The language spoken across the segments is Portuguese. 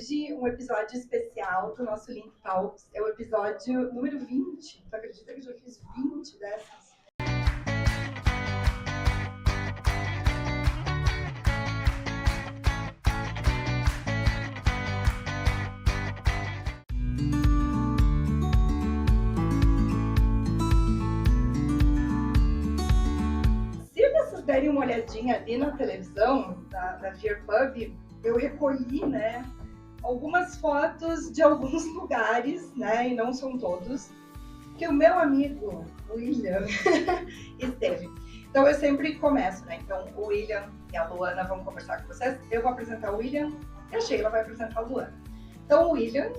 Hoje um episódio especial do nosso Link Talks. É o episódio número 20. Tu acredita que eu já fiz 20 dessas? Se vocês derem uma olhadinha ali na televisão da Fear Pub, eu recolhi, algumas fotos de alguns lugares, e não são todos, que o meu amigo William esteve. Então eu sempre começo, Então o William e a Luana vão conversar com vocês. Eu vou apresentar o William e a Sheila vai apresentar a Luana. Então o William,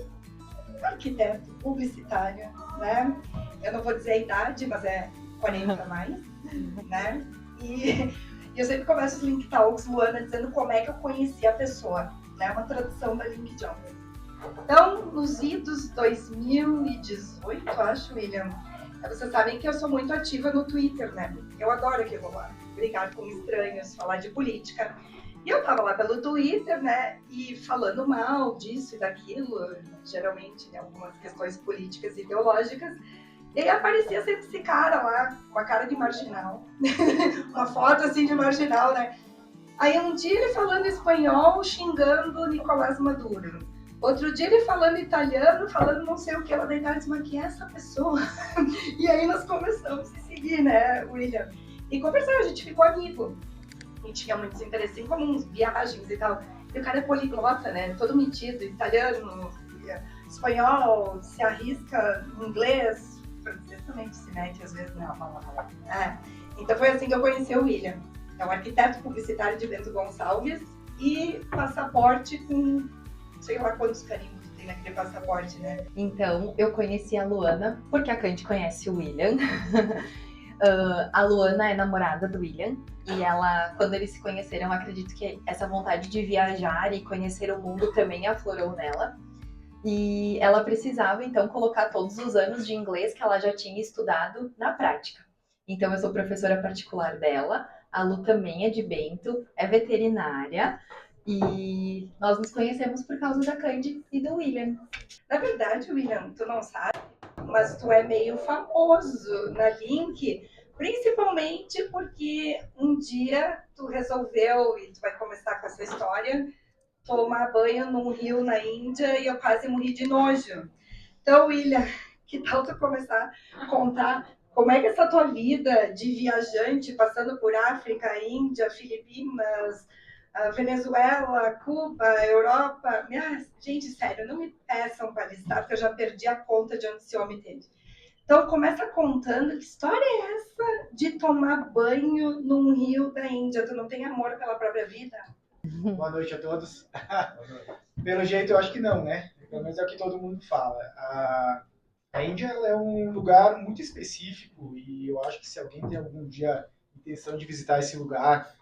arquiteto, publicitário, Eu não vou dizer a idade, mas é 40 mais, E eu sempre começo os Link Talks, Luana, dizendo como é que eu conheci a pessoa, Uma tradução da Link Jones. Então, nos idos 2018, acho, William, vocês sabem que eu sou muito ativa no Twitter, Eu adoro aquilo lá, brigar com estranhos, falar de política. E eu tava lá pelo Twitter, e falando mal disso e daquilo, geralmente, algumas questões políticas e ideológicas. E aí aparecia sempre esse cara lá, com a cara de marginal, uma foto assim de marginal, Aí um dia ele falando espanhol, xingando Nicolás Maduro. Outro dia ele falando italiano, falando não sei o que, ela da idade, mas que é essa pessoa? E aí nós começamos a se seguir, William? E conversar, a gente ficou amigo. E tinha muitos interesses em comuns, viagens e tal. E o cara é poliglota, Todo metido, italiano, espanhol, se arrisca em inglês, francês também se mete às vezes, Então foi assim que eu conheci o William. É um arquiteto publicitário de Bento Gonçalves e passaporte com sei lá quantos carimbos tem naquele passaporte, Então, eu conheci a Luana porque a Candy conhece o William. A Luana é namorada do William e ela, quando eles se conheceram, eu acredito que essa vontade de viajar e conhecer o mundo também aflorou nela. E ela precisava, então, colocar todos os anos de inglês que ela já tinha estudado na prática. Então, eu sou professora particular dela, a Lu também é de Bento, é veterinária, e nós nos conhecemos por causa da Candy e do William. Na verdade, William, tu não sabe, mas tu é meio famoso na Link, principalmente porque um dia tu resolveu, e tu vai começar com essa história, tomar banho num rio na Índia e eu quase morri de nojo. Então, William, que tal tu começar a contar como é que essa tua vida de viajante, passando por África, Índia, Filipinas, Venezuela, Cuba, Europa. Gente, sério, não me peçam para listar, porque eu já perdi a conta de onde esse homem teve. Então, começa contando que história é essa de tomar banho num rio da Índia? Tu não tem amor pela própria vida? Boa noite a todos. Pelo jeito, eu acho que não, Pelo menos é o que todo mundo fala. A Índia é um lugar muito específico e eu acho que se alguém tem algum dia intenção de visitar esse lugar,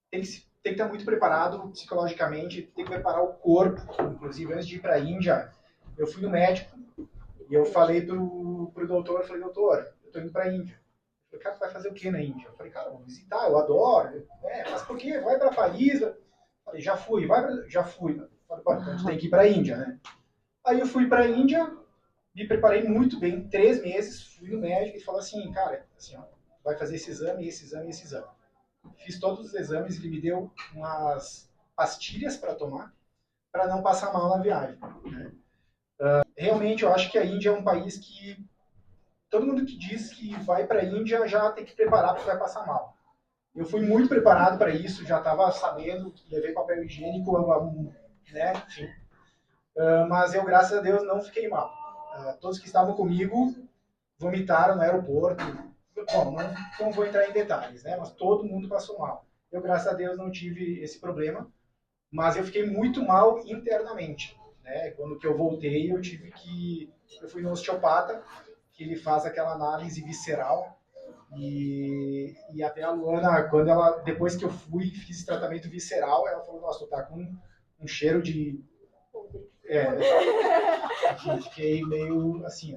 tem que estar muito preparado psicologicamente, tem que preparar o corpo. Inclusive, antes de ir para a Índia, eu fui no médico e eu falei pro doutor, doutor, eu tô indo para a Índia. Ele falou, cara, tu vai fazer o que na Índia? Eu falei, cara, vou visitar, eu adoro. Mas por quê? Vai para Paris? Eu falei, já fui. Já fui. Eu falei, pô, então a gente tem que ir para a Índia, Aí eu fui para a Índia, me preparei muito bem, 3 meses, fui no médico e falou assim, cara, assim, ó, vai fazer esse exame, esse exame e esse exame. Fiz todos os exames e ele me deu umas pastilhas para tomar, para não passar mal na viagem. Realmente, eu acho que a Índia é um país que todo mundo que diz que vai para a Índia já tem que preparar porque vai passar mal. Eu fui muito preparado para isso, já estava sabendo, levei papel higiênico, enfim. Mas eu, graças a Deus, não fiquei mal. Todos que estavam comigo vomitaram no aeroporto. Bom, não vou entrar em detalhes, mas todo mundo passou mal. Eu, graças a Deus, não tive esse problema, mas eu fiquei muito mal internamente. Quando que eu voltei, eu fui no osteopata, que ele faz aquela análise visceral, e até a Luana, depois que eu fui, fiz tratamento visceral, ela falou, nossa, tu tá com um cheiro de... Fiquei meio assim,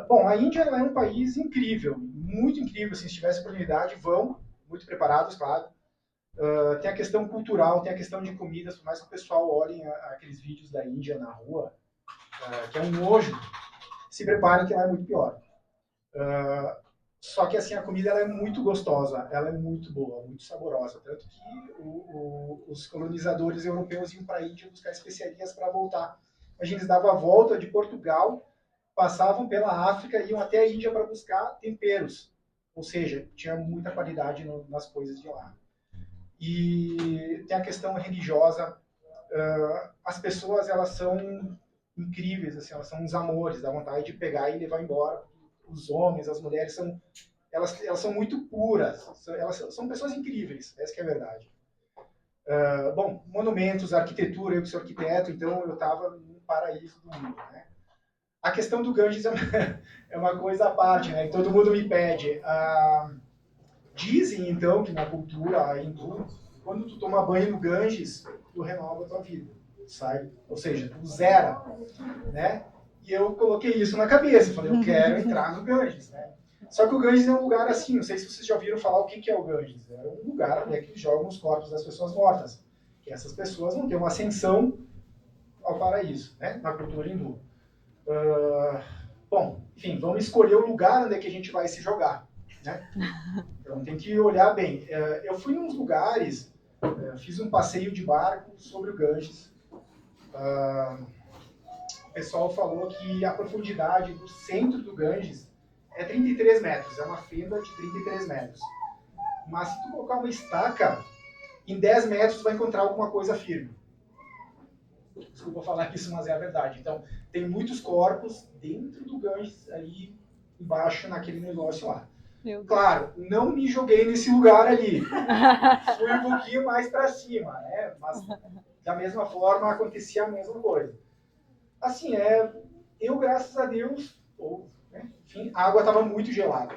Bom, a Índia é um país incrível, muito incrível. Se tivesse oportunidade, vão, muito preparados, claro. Tem a questão cultural, tem a questão de comida, por mais que o pessoal olhe aqueles vídeos da Índia na rua, que é um nojo, se preparem que lá é muito pior. Só que assim, a comida ela é muito gostosa, ela é muito boa, muito saborosa. Tanto que os colonizadores europeus iam para a Índia buscar especiarias para voltar. Imagina, eles davam a volta de Portugal, passavam pela África e iam até a Índia para buscar temperos. Ou seja, tinha muita qualidade nas coisas de lá. E tem a questão religiosa. As pessoas, elas são incríveis, assim, elas são uns amores, dá vontade de pegar e levar embora. Os homens, as mulheres, elas são muito puras, elas são pessoas incríveis, essa que é a verdade. Bom, monumentos, arquitetura, eu que sou arquiteto, então eu estava no paraíso do mundo, né? A questão do Ganges é uma coisa à parte, né? Que todo mundo me pede. Dizem, então, que na cultura hindu, quando tu toma banho no Ganges, tu renova a tua vida, sabe? Ou seja, tu zera, né? E eu coloquei isso na cabeça, falei, eu quero entrar no Ganges, né? Só que o Ganges é um lugar assim, não sei se vocês já ouviram falar o que é o Ganges. É um lugar onde é que jogam os corpos das pessoas mortas. Que essas pessoas vão ter uma ascensão ao paraíso, né? Na cultura hindu. Bom, enfim, vamos escolher o lugar onde é que a gente vai se jogar, né? Então tem que olhar bem. Eu fui em uns lugares, fiz um passeio de barco sobre o Ganges. O pessoal falou que a profundidade do centro do Ganges é 33 metros, é uma fenda de 33 metros. Mas se tu colocar uma estaca, em 10 metros tu vai encontrar alguma coisa firme. Desculpa falar isso, mas é a verdade. Então, tem muitos corpos dentro do Ganges, ali embaixo, naquele negócio lá. Claro, não me joguei nesse lugar ali. Fui um pouquinho mais para cima, né? Mas, da mesma forma, acontecia a mesma coisa. Assim, eu, graças a Deus, né? Enfim, a água estava muito gelada.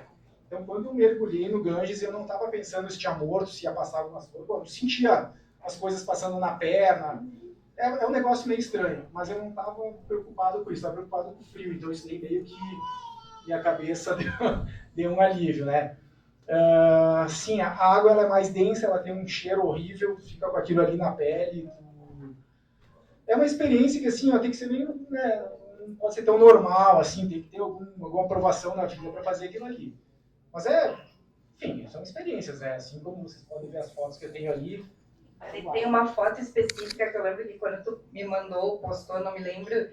Então, quando eu mergulhei no Ganges, eu não estava pensando se tinha morto, se ia passar algumas coisas. Bom, eu sentia as coisas passando na perna. É um negócio meio estranho, mas eu não estava preocupado com isso, estava preocupado com o frio. Então, isso daí meio que minha cabeça deu um alívio, né? Sim, a água ela é mais densa, ela tem um cheiro horrível, fica com aquilo ali na pele. É uma experiência que, assim, ó, tem que ser meio, né, não pode ser tão normal, assim, tem que ter alguma aprovação na vida para fazer aquilo ali. Mas enfim, são experiências, né? Assim como vocês podem ver as fotos que eu tenho ali. Tem uma foto específica que eu lembro que quando tu me mandou, postou, não me lembro.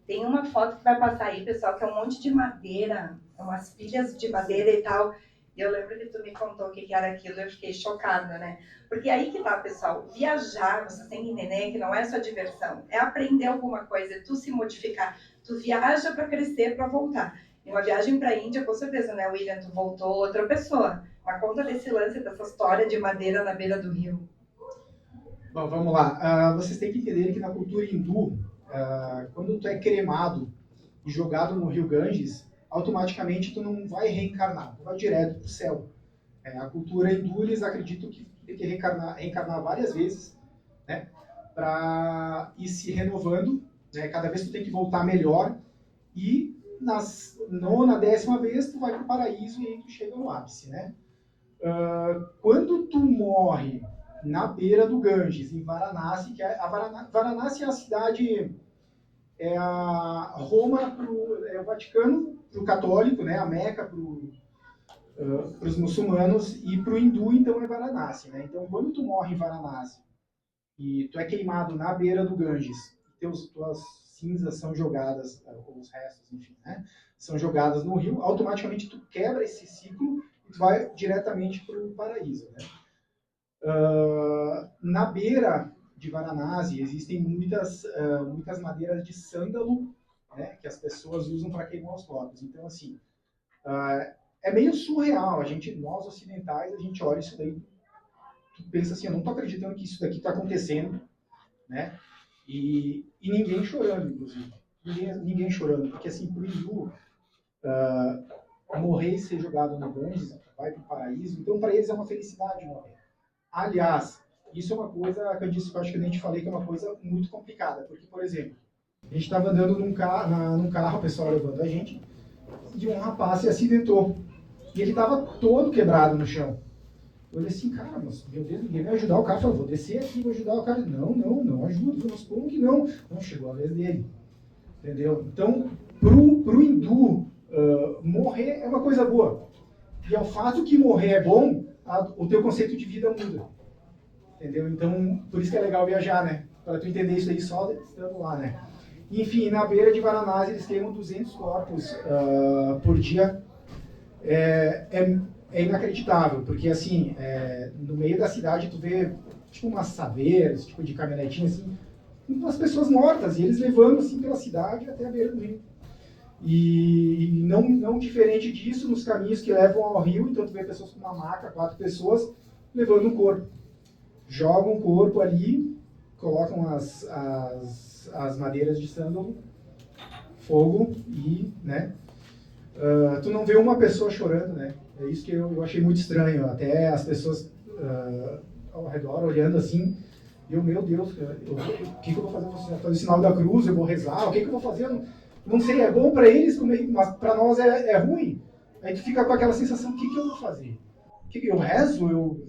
Tem uma foto que vai passar aí, pessoal, que é um monte de madeira, umas pilhas de madeira e tal. E eu lembro que tu me contou o que era aquilo, eu fiquei chocada, né? Porque aí que tá, pessoal, viajar, vocês têm que entender que não é só diversão, é aprender alguma coisa, é tu se modificar. Tu viaja para crescer, para voltar. E uma viagem para a Índia, com certeza, né, William? Tu voltou outra pessoa. Mas conta desse lance, dessa história de madeira na beira do rio. Bom, vamos lá. Vocês têm que entender que na cultura hindu, quando tu é cremado e jogado no rio Ganges, automaticamente tu não vai reencarnar, tu vai direto para o céu. A cultura hindu, eles acreditam que tu tem que reencarnar várias vezes, né, para ir se renovando, né, cada vez tu tem que voltar melhor e na 10ª vez tu vai para o paraíso e aí tu chega no ápice, né? Quando tu morre na beira do Ganges, em Varanasi, que Varanasi é a cidade, é a Roma, é o Vaticano para o católico, né? A Meca para os muçulmanos, e para o hindu, então, é Varanasi, né? Então, quando tu morre em Varanasi e tu é queimado na beira do Ganges, tuas cinzas são jogadas, ou os restos, enfim, né? São jogadas no rio, automaticamente tu quebra esse ciclo e tu vai diretamente para o paraíso, né? Na beira de Varanasi existem muitas madeiras de sândalo, né, que as pessoas usam para queimar os corpos. Então, assim, é meio surreal. Nós ocidentais, a gente olha isso daí, tu pensa assim, eu não estou acreditando que isso daqui está acontecendo, né? E ninguém chorando, inclusive. Ninguém chorando, porque assim, pro hindu, morrer e ser jogado no Ganges, vai para o paraíso, então para eles é uma felicidade morrer. Aliás, isso é uma coisa que eu disse, que eu acho que eu nem te falei, que é uma coisa muito complicada, porque, por exemplo, a gente estava andando num carro, o pessoal levando a gente, e um rapaz se acidentou. E ele estava todo quebrado no chão. Eu olhei assim, cara, mas meu Deus, ninguém vai ajudar o cara. Eu falei, vou descer aqui, vou ajudar o cara. Não ajuda. Mas como que não? Não, chegou a vez dele. Entendeu? Então, pro hindu, morrer é uma coisa boa. E ao fato que morrer é bom, o teu conceito de vida muda. Entendeu? Então, por isso que é legal viajar, né? Para tu entender isso aí só estando lá, né? Enfim, na beira de Varanasi eles queimam 200 corpos por dia. É inacreditável, porque assim, no meio da cidade tu vê tipo umas saveiras, tipo de caminhonetinha assim, com umas pessoas mortas, e eles levando assim pela cidade até a beira do rio. E não diferente disso, nos caminhos que levam ao rio, então tu vê pessoas com uma maca, 4 pessoas, levando um corpo. Jogam o corpo ali, colocam as madeiras de sândalo, fogo e, né? Tu não vê uma pessoa chorando, né? É isso que eu achei muito estranho. Até as pessoas ao redor olhando assim, meu Deus, o que eu vou fazer? Eu vou fazer o sinal da cruz, eu vou rezar, o que eu vou fazer? Não sei, é bom para eles, mas para nós é ruim. Aí tu fica com aquela sensação, o que eu vou fazer? Eu rezo?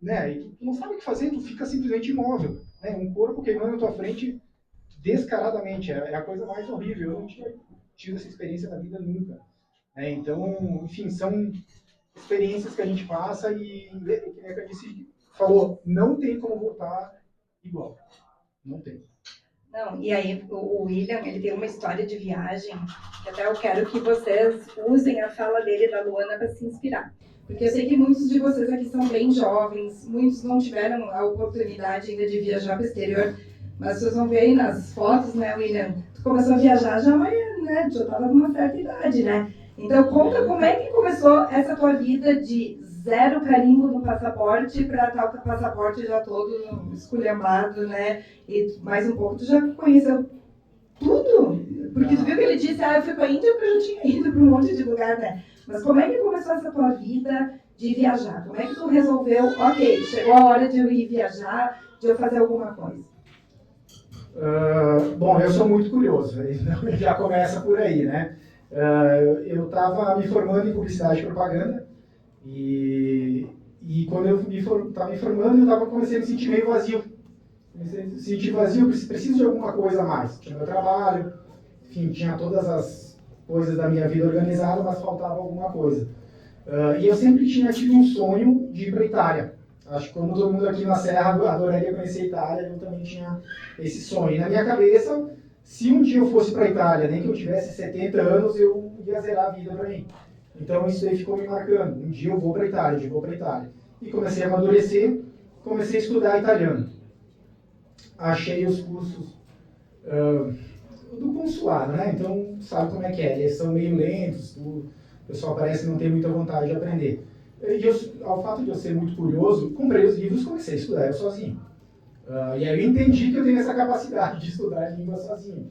Né? E tu não sabe o que fazer, tu fica simplesmente imóvel. Né? Um corpo queimando na tua frente descaradamente, é a coisa mais horrível. Eu não tinha tido essa experiência na vida nunca. Né? Então, enfim, são experiências que a gente passa e, que nem a disse, falou, não tem como voltar igual. Não tem. Não, e aí o William, ele tem uma história de viagem, que até eu quero que vocês usem a fala dele da Luana para se inspirar. Porque eu sei que muitos de vocês aqui são bem jovens, muitos não tiveram a oportunidade ainda de viajar para o exterior, mas vocês vão ver aí nas fotos, né, William? Tu começou a viajar já, né, já estava numa certa idade, né? Então conta como é que começou essa tua vida de 0 carimbo no passaporte para estar o passaporte já todo esculhambado, né? E mais um pouco, tu já conheceu tudo? Porque tu viu que ele disse, eu fui para a Índia porque eu já tinha ido para um monte de lugar, né? Mas como é que começou essa tua vida de viajar? Como é que tu resolveu, ok, chegou a hora de eu ir viajar, de eu fazer alguma coisa? Bom, eu sou muito curioso, então já começa por aí, né? Eu estava me formando em publicidade e propaganda e quando eu estava me formando, eu comecei a me sentir meio vazio. Comecei a me sentir vazio, preciso de alguma coisa a mais. Tinha meu trabalho, enfim, tinha todas as coisas da minha vida organizadas, mas faltava alguma coisa. E eu sempre tinha tido um sonho de ir para a Itália. Acho que como todo mundo aqui na Serra adoraria conhecer a Itália, eu também tinha esse sonho. E na minha cabeça, se um dia eu fosse para a Itália, nem que eu tivesse 70 anos, eu ia zerar a vida para mim. Então isso aí ficou me marcando. Um dia eu vou para a Itália, um dia eu vou para a Itália. E comecei a amadurecer, comecei a estudar italiano. Achei os cursos do consulado, né? Então sabe como é que é, eles são meio lentos, o pessoal parece não ter muita vontade de aprender. E ao fato de eu ser muito curioso, comprei os livros e comecei a estudar eu sozinho. E aí eu entendi que eu tenho essa capacidade de estudar língua sozinho.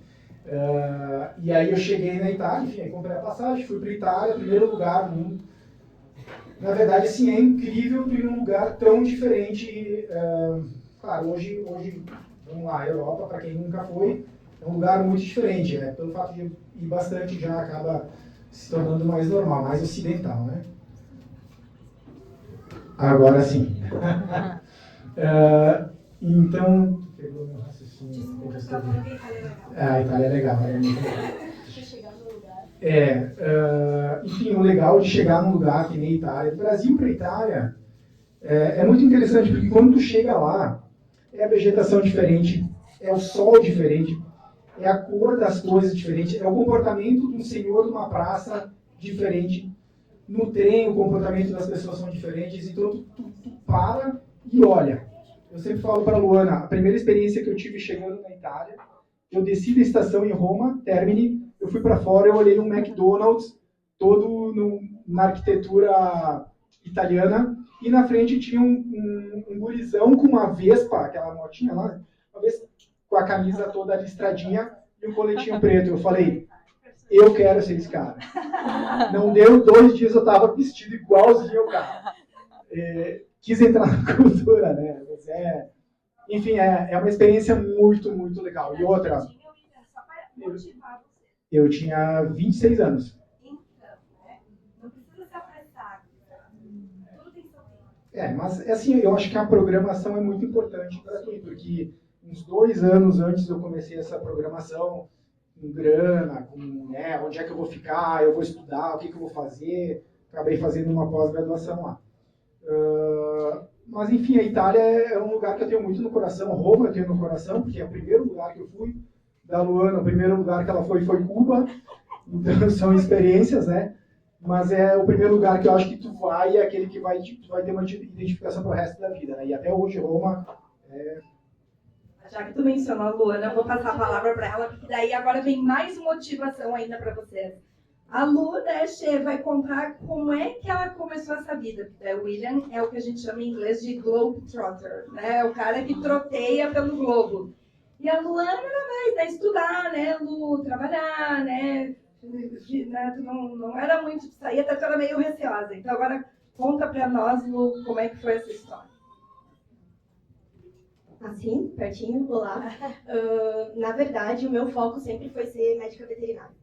E aí eu cheguei na Itália, enfim, aí comprei a passagem, fui para a Itália, primeiro lugar no mundo. Na verdade, assim, é incrível ir num lugar tão diferente. Claro, hoje, vamos lá, a Europa, para quem nunca foi, é um lugar muito diferente, né? Pelo fato de ir bastante já acaba se tornando mais normal, mais ocidental, né? Agora sim. Então, pegou meu raciocínio. Desculpa, você estava falando que a Itália é legal. A Itália é legal, é muito legal. Enfim, o legal de chegar num lugar que nem a Itália, do Brasil para a Itália, é muito interessante, porque quando tu chega lá, é a vegetação diferente, é o sol diferente, é a cor das coisas diferente, é o comportamento de um senhor numa praça diferente, no trem o comportamento das pessoas são diferentes, então tu para e olha. Eu sempre falo para a Luana, a primeira experiência que eu tive chegando na Itália, eu desci da estação em Roma, Termini, eu fui para fora, eu olhei um McDonald's, todo na arquitetura italiana, e na frente tinha um gurizão com uma Vespa, aquela motinha lá, uma Vespa, com a camisa toda listradinha e um coletinho preto. Eu falei, eu quero ser esse cara. Não deu 2 dias, eu estava vestido igualzinho ao cara. Quis entrar na cultura, né? Mas enfim, é uma experiência muito, muito legal. E outra, eu tinha 26 anos. Então, né? Não precisa se apressar. Tudo tem seu tempo. Mas assim, eu acho que a programação é muito importante para tudo, porque uns 2 anos antes eu comecei essa programação, com grana, com, né, onde é que eu vou ficar, eu vou estudar, o que eu vou fazer, acabei fazendo uma pós-graduação lá. Mas enfim, a Itália é um lugar que eu tenho muito no coração, Roma eu tenho no coração, porque é o primeiro lugar que eu fui, da Luana, o primeiro lugar que ela foi Cuba, então são experiências, né? Mas é o primeiro lugar que eu acho que tu vai, é aquele que tu vai ter uma identificação pro resto da vida, né? E até hoje Roma Já que tu mencionou a Luana, eu vou passar a palavra para ela, porque daí agora vem mais motivação ainda para vocês. A Lu, né, Che, vai contar como é que ela começou essa vida. O William é o que a gente chama em inglês de globetrotter, né? É o cara que troteia pelo globo. E a Luana vai, né, estudar, né, Lu, trabalhar, né? Tu não era muito de sair, até tu era meio receosa. Então agora conta para nós, Lu, como é que foi essa história. Assim, pertinho, olá. Na verdade, o meu foco sempre foi ser médica veterinária.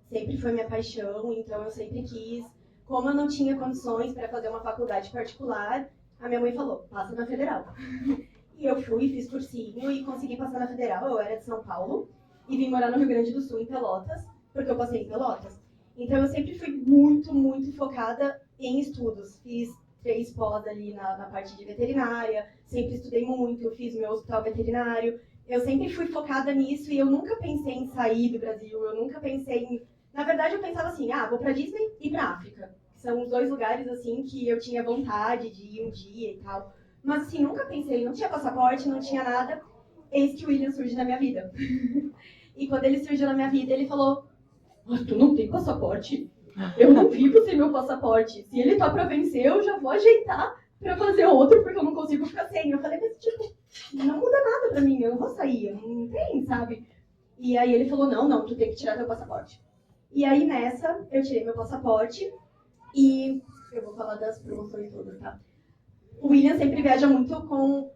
Sempre foi minha paixão, então eu sempre quis. Como eu não tinha condições para fazer uma faculdade particular, a minha mãe falou, passa na federal. E eu fui, fiz cursinho e consegui passar na federal. Eu era de São Paulo e vim morar no Rio Grande do Sul, em Pelotas, porque eu passei em Pelotas. Então eu sempre fui muito, muito focada em estudos. Fiz 3 pós ali na parte de veterinária, sempre estudei muito, fiz meu hospital veterinário. Eu sempre fui focada nisso e eu nunca pensei em sair do Brasil, eu nunca pensei em... Na verdade, eu pensava assim, vou pra Disney e pra África. São os 2 lugares, assim, que eu tinha vontade de ir um dia e tal. Mas, assim, nunca pensei, não tinha passaporte, não tinha nada. Eis que o William surge na minha vida. E quando ele surgiu na minha vida, ele falou, tu não tem passaporte? Eu não vivo sem meu passaporte. Se ele tá pra vencer, eu já vou ajeitar pra fazer outro, porque eu não consigo ficar sem. Eu falei, mas, tipo, não muda nada pra mim, eu não vou sair, não tem, sabe? E aí ele falou, não, tu tem que tirar teu passaporte. E aí, nessa, eu tirei meu passaporte e eu vou falar das promoções todas, tá? O William sempre viaja muito com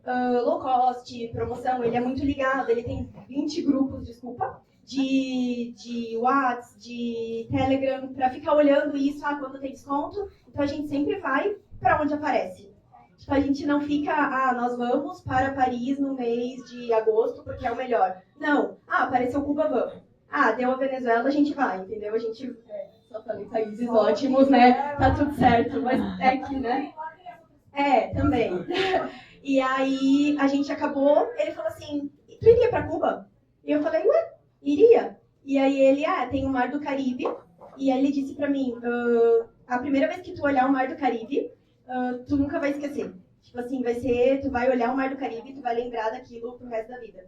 low cost, promoção, ele é muito ligado, ele tem 20 grupos, de WhatsApp, de Telegram, para ficar olhando isso, quando tem desconto. Então a gente sempre vai para onde aparece. Tipo, a gente não fica, nós vamos para Paris no mês de agosto porque é o melhor. Não, apareceu Cuba, vamos. Deu a Venezuela, a gente vai, entendeu? A gente, só falei países ótimos, né? Tá tudo certo, mas é que, né? Também. E aí a gente acabou, ele falou assim, tu iria para Cuba? E eu falei, iria. E aí ele, tem o Mar do Caribe. E aí ele disse pra mim, a primeira vez que tu olhar o Mar do Caribe, tu nunca vai esquecer. Tipo assim, tu vai olhar o Mar do Caribe e tu vai lembrar daquilo pro resto da vida.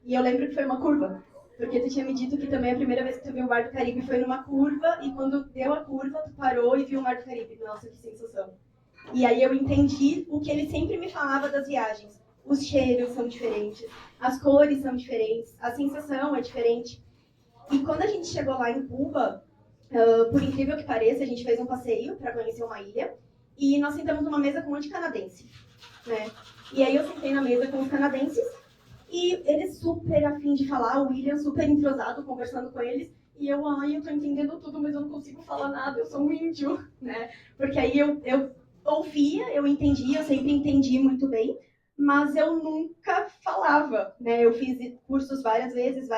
E eu lembro que foi uma curva. Porque tu tinha me dito que também a primeira vez que tu viu o Mar do Caribe foi numa curva. E quando deu a curva, tu parou e viu o Mar do Caribe. Nossa, que sensação. E aí eu entendi o que ele sempre me falava das viagens. Os cheiros são diferentes, as cores são diferentes, a sensação é diferente. E quando a gente chegou lá em Cuba, por incrível que pareça, a gente fez um passeio para conhecer uma ilha e nós sentamos numa mesa com um monte de canadense, né? E aí eu sentei na mesa com os canadenses e eles super afim de falar, o William super entrosado, conversando com eles. E eu tô entendendo tudo, mas eu não consigo falar nada, eu sou um índio, né? Porque aí eu ouvia, eu entendia, eu sempre entendi muito bem, mas eu nunca falava, né? Eu fiz cursos várias vezes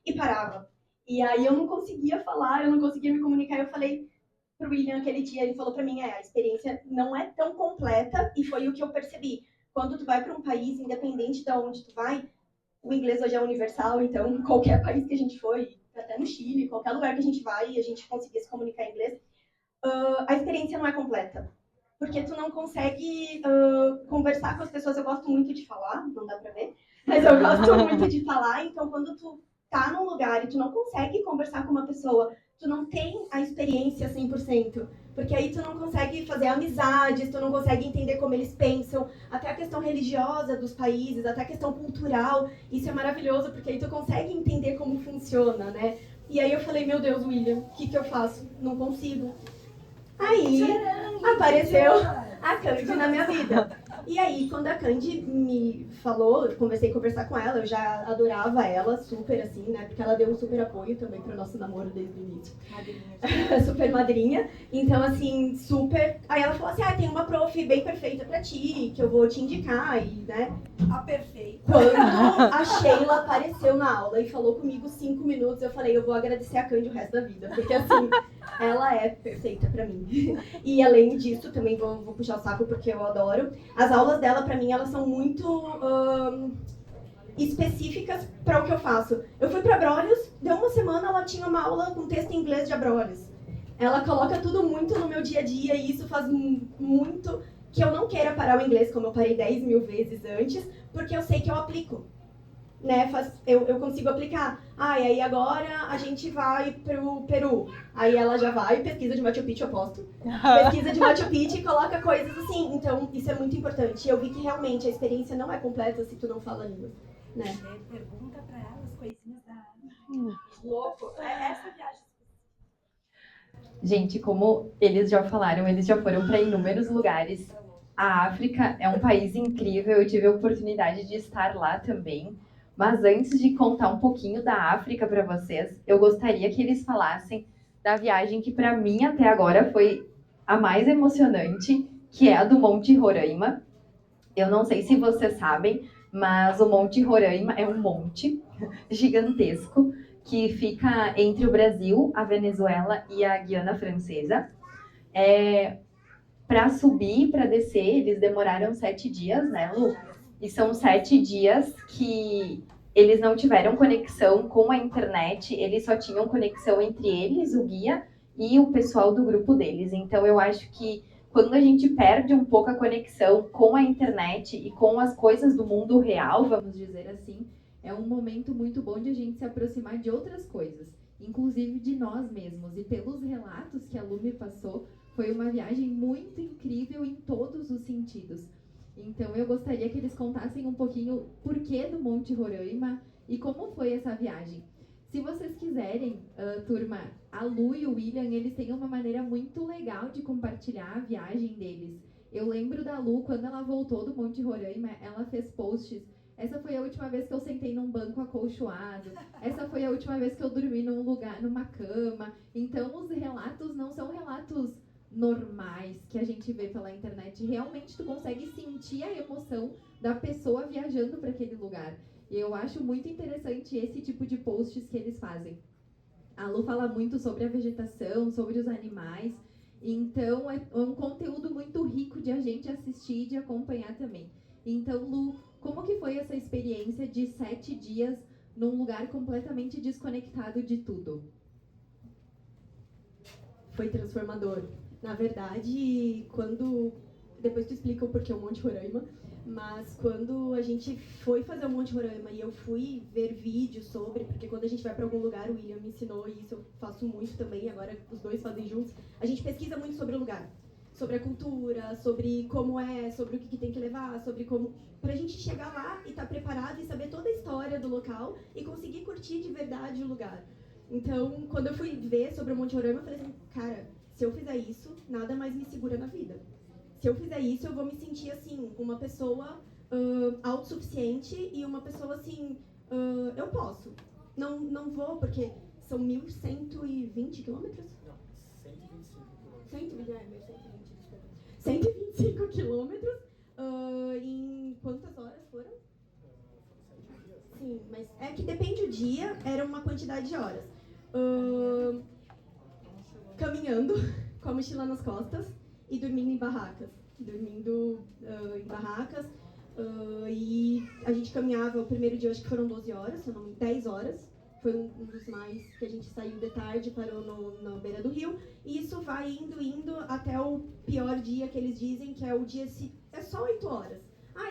e parava. E aí eu não conseguia falar, eu não conseguia me comunicar. Eu falei pro William aquele dia, ele falou pra mim, a experiência não é tão completa, e foi o que eu percebi. Quando tu vai para um país, independente de onde tu vai, o inglês hoje é universal, então qualquer país que a gente foi, até no Chile, qualquer lugar que a gente vai e a gente conseguir se comunicar em inglês, a experiência não é completa. Porque tu não consegue conversar com as pessoas. Eu gosto muito de falar, não dá pra ver, mas eu gosto muito de falar. Então, quando tu tá num lugar e tu não consegue conversar com uma pessoa, tu não tem a experiência 100%. Porque aí tu não consegue fazer amizades, tu não consegue entender como eles pensam, até a questão religiosa dos países, até a questão cultural. Isso é maravilhoso, porque aí tu consegue entender como funciona, né? E aí eu falei, meu Deus, William, o que eu faço? Não consigo. Aí apareceu a Candy na minha vida. E aí, quando a Candy me falou, eu comecei a conversar com ela, eu já adorava ela, super assim, né? Porque ela deu um super apoio também pro nosso namoro desde o início. Madrinha. Super madrinha. Então, assim, super... Aí ela falou assim, tem uma prof bem perfeita pra ti, que eu vou te indicar, e, né? A perfeita. Quando a Sheila apareceu na aula e falou comigo 5 minutos, eu falei, eu vou agradecer a Candy o resto da vida. Porque, assim, ela é perfeita pra mim. E, além disso, também vou puxar o saco porque eu adoro. As aulas dela, pra mim, elas são muito específicas para o que eu faço. Eu fui para Abrolhos, deu uma semana, ela tinha uma aula com texto em inglês de Abrolhos. Ela coloca tudo muito no meu dia a dia e isso faz muito que eu não queira parar o inglês, como eu parei 10 mil vezes antes, porque eu sei que eu aplico. Né, eu consigo aplicar. E aí agora a gente vai pro Peru. Aí ela já vai, pesquisa de Machu Picchu, eu posto. Pesquisa de Machu Picchu e coloca coisas assim. Então, isso é muito importante. Eu vi que realmente a experiência não é completa se tu não fala língua. Né? Pergunta pra ela as coisinhas da... Louco. Essa viagem. Gente, como eles já falaram, eles já foram para inúmeros lugares. A África é um país incrível, eu tive a oportunidade de estar lá também. Mas antes de contar um pouquinho da África para vocês, eu gostaria que eles falassem da viagem que para mim até agora foi a mais emocionante, que é a do Monte Roraima. Eu não sei se vocês sabem, mas o Monte Roraima é um monte gigantesco que fica entre o Brasil, a Venezuela e a Guiana Francesa. Para subir e para descer, eles demoraram 7 dias, né, Lu? E são 7 dias que eles não tiveram conexão com a internet, eles só tinham conexão entre eles, o guia, e o pessoal do grupo deles. Então, eu acho que quando a gente perde um pouco a conexão com a internet e com as coisas do mundo real, vamos dizer assim, é um momento muito bom de a gente se aproximar de outras coisas, inclusive de nós mesmos. E pelos relatos que a Lu me passou, foi uma viagem muito incrível em todos os sentidos. Então eu gostaria que eles contassem um pouquinho o porquê do Monte Roraima e como foi essa viagem. Se vocês quiserem, turma, a Lu e o William, eles têm uma maneira muito legal de compartilhar a viagem deles. Eu lembro da Lu, quando ela voltou do Monte Roraima, ela fez posts. Essa foi a última vez que eu sentei num banco acolchoado. Essa foi a última vez que eu dormi num lugar, numa cama. Então os relatos não são relatos normais que a gente vê pela internet. Realmente tu consegue sentir a emoção da pessoa viajando para aquele lugar. E eu acho muito interessante esse tipo de posts que eles fazem. A Lu fala muito sobre a vegetação, sobre os animais. Então é um conteúdo muito rico de a gente assistir e de acompanhar também. Então, Lu, como que foi essa experiência de 7 dias num lugar completamente desconectado de tudo? Foi transformador. Na verdade, depois tu explica o porquê o Monte Roraima, mas quando a gente foi fazer o Monte Roraima e eu fui ver vídeos sobre, porque quando a gente vai para algum lugar, o William me ensinou, e isso eu faço muito também, agora os dois fazem juntos, a gente pesquisa muito sobre o lugar, sobre a cultura, sobre como é, sobre o que tem que levar, sobre como... Pra gente chegar lá e estar preparado e saber toda a história do local e conseguir curtir de verdade o lugar. Então, quando eu fui ver sobre o Monte Roraima, eu falei assim, cara, se eu fizer isso, nada mais me segura na vida. Se eu fizer isso, eu vou me sentir, assim, uma pessoa autossuficiente e uma pessoa, assim, eu posso. Não vou, porque são 1.120 quilômetros? Não, 125 quilômetros. 125 quilômetros. Em quantas horas foram? Foram 7 dias. Sim, mas é que depende do dia, era uma quantidade de horas. Caminhando, com a mochila nas costas e dormindo em barracas. E a gente caminhava, o primeiro dia acho que foram 12 horas, se eu não me engano, 10 horas. Foi um dos mais que a gente saiu de tarde, parou na beira do rio. E isso vai indo até o pior dia que eles dizem, que é o dia... É só 8 horas.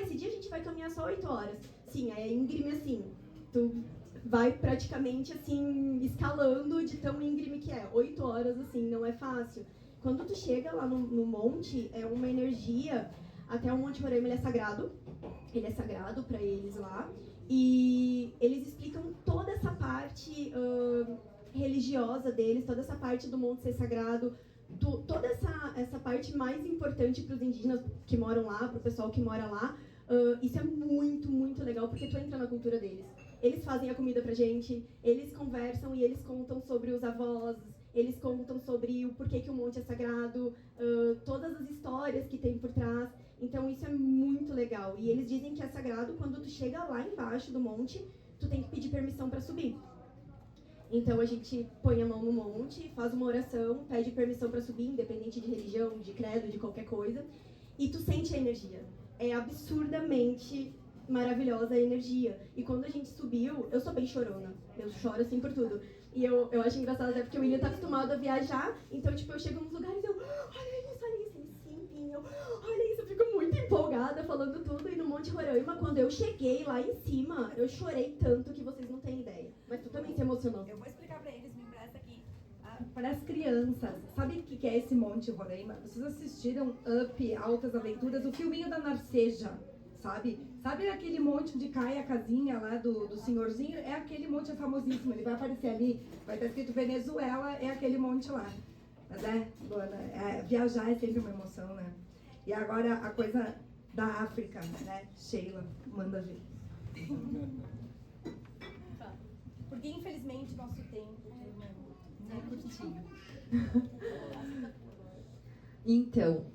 Esse dia a gente vai caminhar só 8 horas. Sim, é íngreme assim. Tu vai praticamente assim, escalando de tão íngreme que é. 8 horas, assim, não é fácil. Quando tu chega lá no monte, é uma energia... Até o Monte Roraima, ele é sagrado para eles lá. E eles explicam toda essa parte religiosa deles, toda essa parte do monte ser sagrado, toda essa parte mais importante para os indígenas que moram lá, para o pessoal que mora lá, isso é muito, muito legal, porque tu entra na cultura deles. Eles fazem a comida pra gente, eles conversam e eles contam sobre os avós, eles contam sobre o porquê que o monte é sagrado, todas as histórias que tem por trás. Então isso é muito legal. E eles dizem que é sagrado quando tu chega lá embaixo do monte, tu tem que pedir permissão para subir. Então a gente põe a mão no monte, faz uma oração, pede permissão para subir, independente de religião, de credo, de qualquer coisa, e tu sente a energia. É absurdamente maravilhosa a energia. E quando a gente subiu, eu sou bem chorona, eu choro assim por tudo. E eu acho engraçado até porque o William tá acostumado a viajar, então tipo, eu chego nos lugares e eu, olha isso, ele sim, Pinho, olha isso, eu fico muito empolgada falando tudo. E no Monte Roraima, quando eu cheguei lá em cima, eu chorei tanto que vocês não têm ideia. Mas tu também se emocionou. Eu vou explicar pra eles, me empresta aqui. Para as crianças, sabe o que é esse Monte Roraima? Vocês assistiram Up, Altas Aventuras, o filminho da Narceja, sabe? Sabe aquele monte onde cai a casinha lá do senhorzinho? É aquele monte, é famosíssimo, ele vai aparecer ali, vai estar escrito Venezuela, é aquele monte lá. Mas Luana, viajar é sempre uma emoção, né? E agora a coisa da África, né? Sheila, manda ver. Porque infelizmente nosso tempo é curtinho. Então,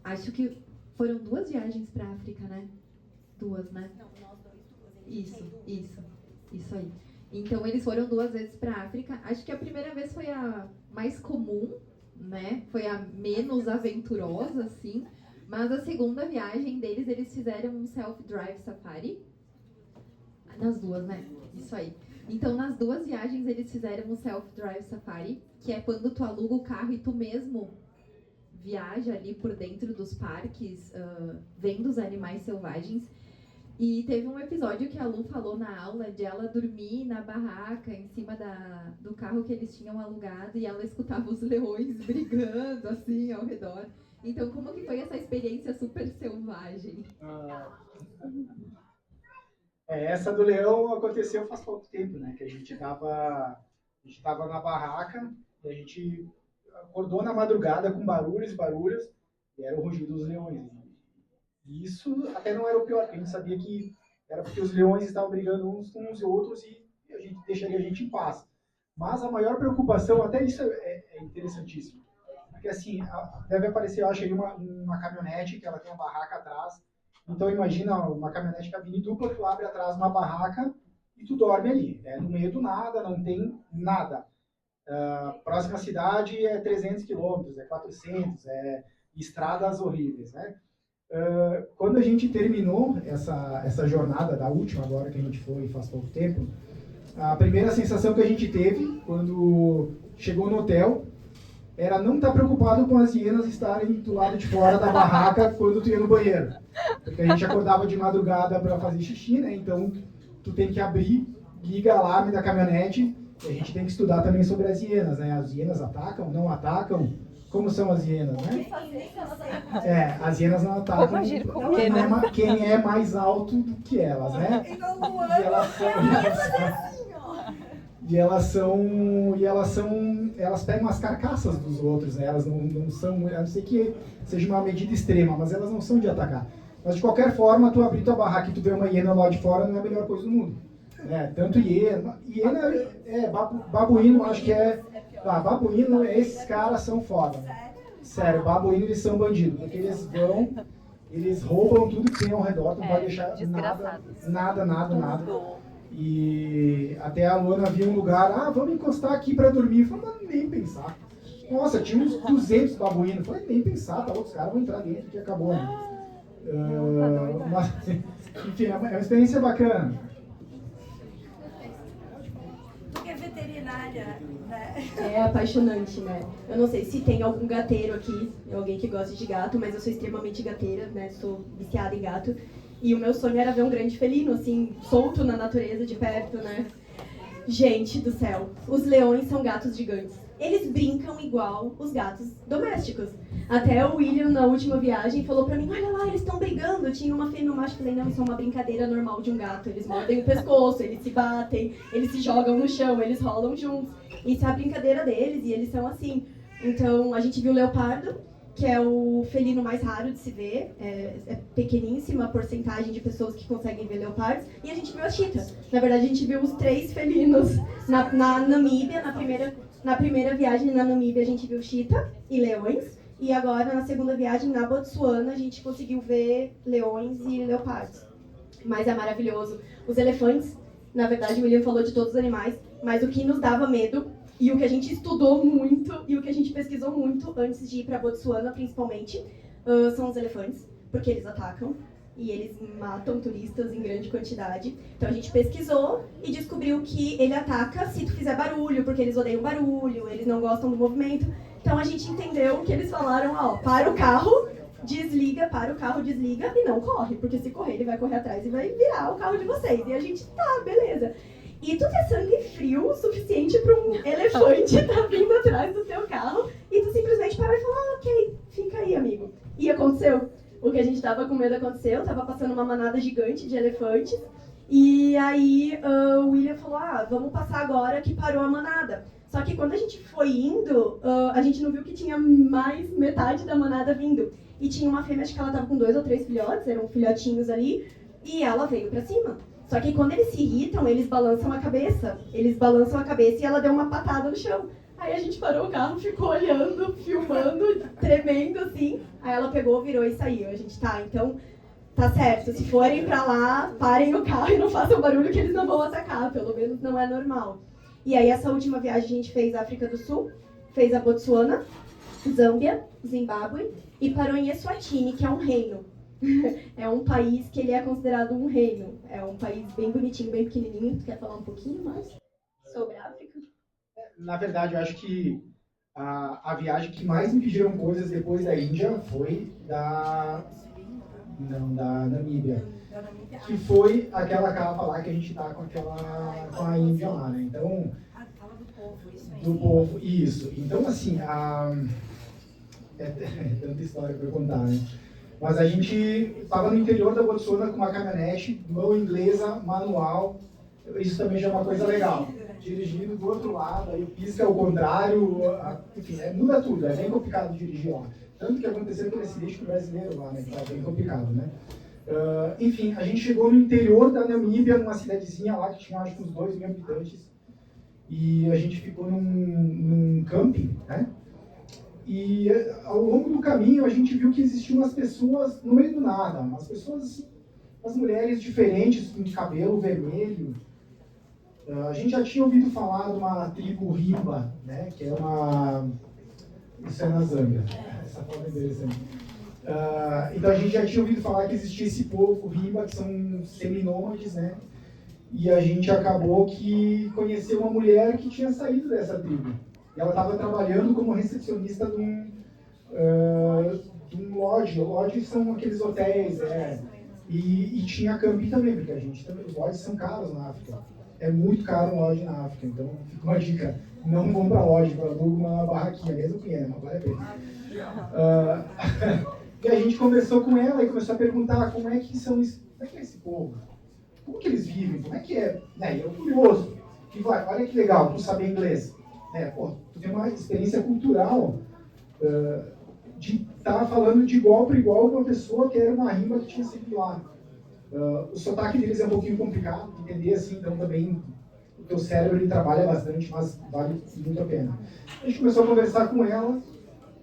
acho que foram 2 viagens pra África, né? 2, né? Não, nós 2. Isso aí. Então, eles foram 2 vezes pra África. Acho que a primeira vez foi a mais comum, né? Foi a menos aventurosa, assim. Mas a segunda viagem deles, eles fizeram um self-drive safari. Nas 2, né? Isso aí. Então, nas 2 viagens, eles fizeram um self-drive safari, que é quando tu aluga o carro e tu mesmo viaja ali por dentro dos parques, vendo os animais selvagens. E teve um episódio que a Lu falou na aula de ela dormir na barraca, em cima do carro que eles tinham alugado, e ela escutava os leões brigando, assim, ao redor. Então, como que foi essa experiência super selvagem? Essa do leão aconteceu faz pouco tempo, né? Que a gente tava na barraca e a gente acordou na madrugada com barulhos, e era o rugido dos leões. E isso até não era o pior, porque a gente sabia que era porque os leões estavam brigando uns com os outros e a gente deixaria a gente em paz. Mas a maior preocupação, até isso é interessantíssimo, porque assim, deve aparecer, eu acho, aí uma caminhonete que ela tem uma barraca atrás. Então imagina uma caminhonete cabine dupla, tu abre atrás uma barraca e tu dorme ali. É no meio do nada, não tem nada. Próxima cidade é 300 quilômetros, é 400, estradas horríveis, né? Quando a gente terminou essa jornada da última, agora que a gente foi faz pouco tempo, a primeira sensação que a gente teve quando chegou no hotel era não estar preocupado com as hienas estarem do lado de fora da barraca quando tu ia no banheiro. Porque a gente acordava de madrugada para fazer xixi, né? Então tu tem que abrir, liga o alarme da caminhonete, e a gente tem que estudar também sobre as hienas, né? As hienas atacam, não atacam? Como são as hienas, né? As hienas não atacam. Quem é mais alto do que elas, né? Elas pegam as carcaças dos outros, né? Elas não são, a não ser que seja uma medida extrema, mas elas não são de atacar. Mas de qualquer forma, tu abrir tua barraca e tu ver uma hiena lá de fora não é a melhor coisa do mundo. Tanto hiena, babuíno, acho que é. Babuíno, esses caras são foda. Né? Sério, babuíno, eles são bandidos, porque eles roubam tudo que tem ao redor, não pode deixar nada. E até a Luana viu um lugar, vamos encostar aqui pra dormir. Eu falei, mas nem pensar. Nossa, tinha uns 200 babuínos. Eu falei, nem pensar, outros caras vão entrar dentro que acabou, né? Mas, enfim, é uma experiência bacana. Tu que é veterinária, né? É apaixonante, né? Eu não sei se tem algum gateiro aqui, alguém que gosta de gato, mas eu sou extremamente gateira, né? Sou viciada em gato. E o meu sonho era ver um grande felino, assim, solto na natureza, de perto, né? Gente do céu, os leões são gatos gigantes. Eles brincam igual os gatos domésticos. Até o William, na última viagem, falou pra mim, olha lá, eles estão brigando. Tinha uma fêmea e um macho. Falei, não, isso é uma brincadeira normal de um gato. Eles mordem o pescoço, eles se batem, eles se jogam no chão, eles rolam juntos. Isso é a brincadeira deles e eles são, assim, Então, a gente viu o leopardo, que é o felino mais raro de se ver. É pequeníssima a porcentagem de pessoas que conseguem ver leopardos. E a gente viu a chita. Na verdade, a gente viu os 3 felinos na Namíbia. Na primeira viagem na Namíbia, a gente viu chita e leões. E agora, na segunda viagem, na Botsuana, a gente conseguiu ver leões e leopardos. Mas é maravilhoso. Os elefantes, na verdade, o William falou de todos os animais, mas o que nos dava medo, e o que a gente estudou muito, e o que a gente pesquisou muito antes de ir para Botsuana, principalmente, são os elefantes, porque eles atacam e eles matam turistas em grande quantidade. Então a gente pesquisou e descobriu que ele ataca se tu fizer barulho, porque eles odeiam barulho, eles não gostam do movimento. Então a gente entendeu que eles falaram, ó, para o carro, desliga, e não corre, porque se correr ele vai correr atrás e vai virar o carro de vocês. E a gente, tá, beleza. E tu ter sangue frio o suficiente para um elefante estar vindo atrás do teu carro e tu simplesmente parar e falar, ok, fica aí, amigo. E aconteceu. O que a gente tava com medo aconteceu, tava passando uma manada gigante de elefantes. E aí o William falou, vamos passar agora que parou a manada. Só que quando a gente foi indo, a gente não viu que tinha mais metade da manada vindo. E tinha uma fêmea, acho que ela tava com 2 ou 3 filhotes, eram filhotinhos ali, e ela veio pra cima. Só que quando eles se irritam, eles balançam a cabeça. E ela deu uma patada no chão. Aí a gente parou o carro, ficou olhando, filmando, tremendo assim. Aí ela pegou, virou e saiu. A gente, tá, então, tá certo. Se forem pra lá, parem o carro e não façam barulho que eles não vão atacar. Pelo menos não é normal. E aí essa última viagem a gente fez a África do Sul, fez a Botsuana, Zâmbia, Zimbábue e parou em Eswatini, que é um reino. É um país que ele é considerado um reino. É um país bem bonitinho, bem pequenininho. Tu quer falar um pouquinho mais sobre a África? Na verdade, eu acho que a viagem que mais me pediram coisas depois da Índia foi da Namíbia. Que foi aquela capa lá que a gente tá com a Índia lá, né? Então, Fala do povo, isso aí. do povo, isso. Então, assim, é tanta história para contar, né? Mas a gente estava no interior da Botsuana com uma caminhonete, mão inglesa, manual. Isso também já é uma coisa legal. Dirigindo do outro lado, aí o pisca ao contrário, enfim, muda tudo. É bem complicado dirigir lá. Tanto que aconteceu aquele acidente com o brasileiro lá, né? Que tá bem complicado, né? Enfim, a gente chegou no interior da Namíbia, numa cidadezinha lá que tinha acho que uns 2 mil habitantes. E a gente ficou num camping, né? E ao longo do caminho a gente viu que existiam umas pessoas no meio do nada, umas pessoas assim, umas mulheres diferentes com cabelo vermelho. A gente já tinha ouvido falar de uma tribo Rimba, né? Que é uma... Isso é na Zâmbia. Essa foto é interessante. Então a gente já tinha ouvido falar que existia esse povo Rimba, que são seminômades, né? E a gente acabou que conheceu uma mulher que tinha saído dessa tribo. E ela estava trabalhando como recepcionista de um lodge. Lodge são aqueles hotéis, e tinha camping também, porque os lodges são caros na África. É muito caro um lodge na África, então fica uma dica. Não vão para lodge, para uma barraquinha, mesmo que mas vale a pena. E a gente conversou com ela e começou a perguntar como é que é esse povo? Como que eles vivem? Como é que é? E eu curioso. E vai, olha que legal, tu saber inglês. Tu tem uma experiência cultural de estar falando de igual para igual com uma pessoa que era uma rimba que tinha sido lá. O sotaque deles é um pouquinho complicado de entender, assim, então também o teu cérebro ele trabalha bastante, mas vale muito a pena. A gente começou a conversar com ela,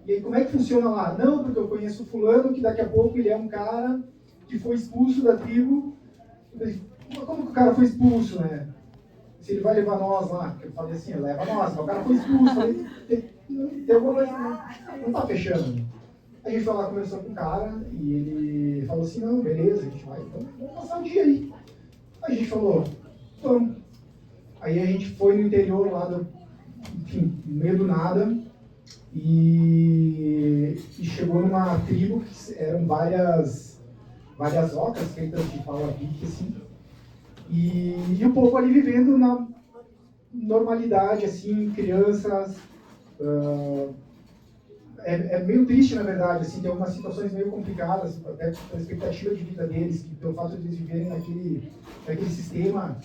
e aí como é que funciona lá? Não, porque eu conheço fulano, que daqui a pouco ele é um cara que foi expulso da tribo. Como que o cara foi expulso, né? Se ele vai levar nós lá, eu falei assim, leva nós, mas o cara foi expulso, falei, tem alguma coisa, não tá fechando. A gente foi lá, conversou com o cara, e ele falou assim, não, beleza, a gente vai, então vamos passar um dia aí. Aí a gente falou, vamos. Aí a gente foi no interior lá, enfim, no meio do nada, e chegou numa tribo que eram várias ocas feitas de pau a pique, assim. E o povo ali vivendo na normalidade, assim, crianças. É meio triste, na verdade, assim, tem algumas situações meio complicadas, até pela expectativa de vida deles, que pelo fato de eles viverem naquele sistema,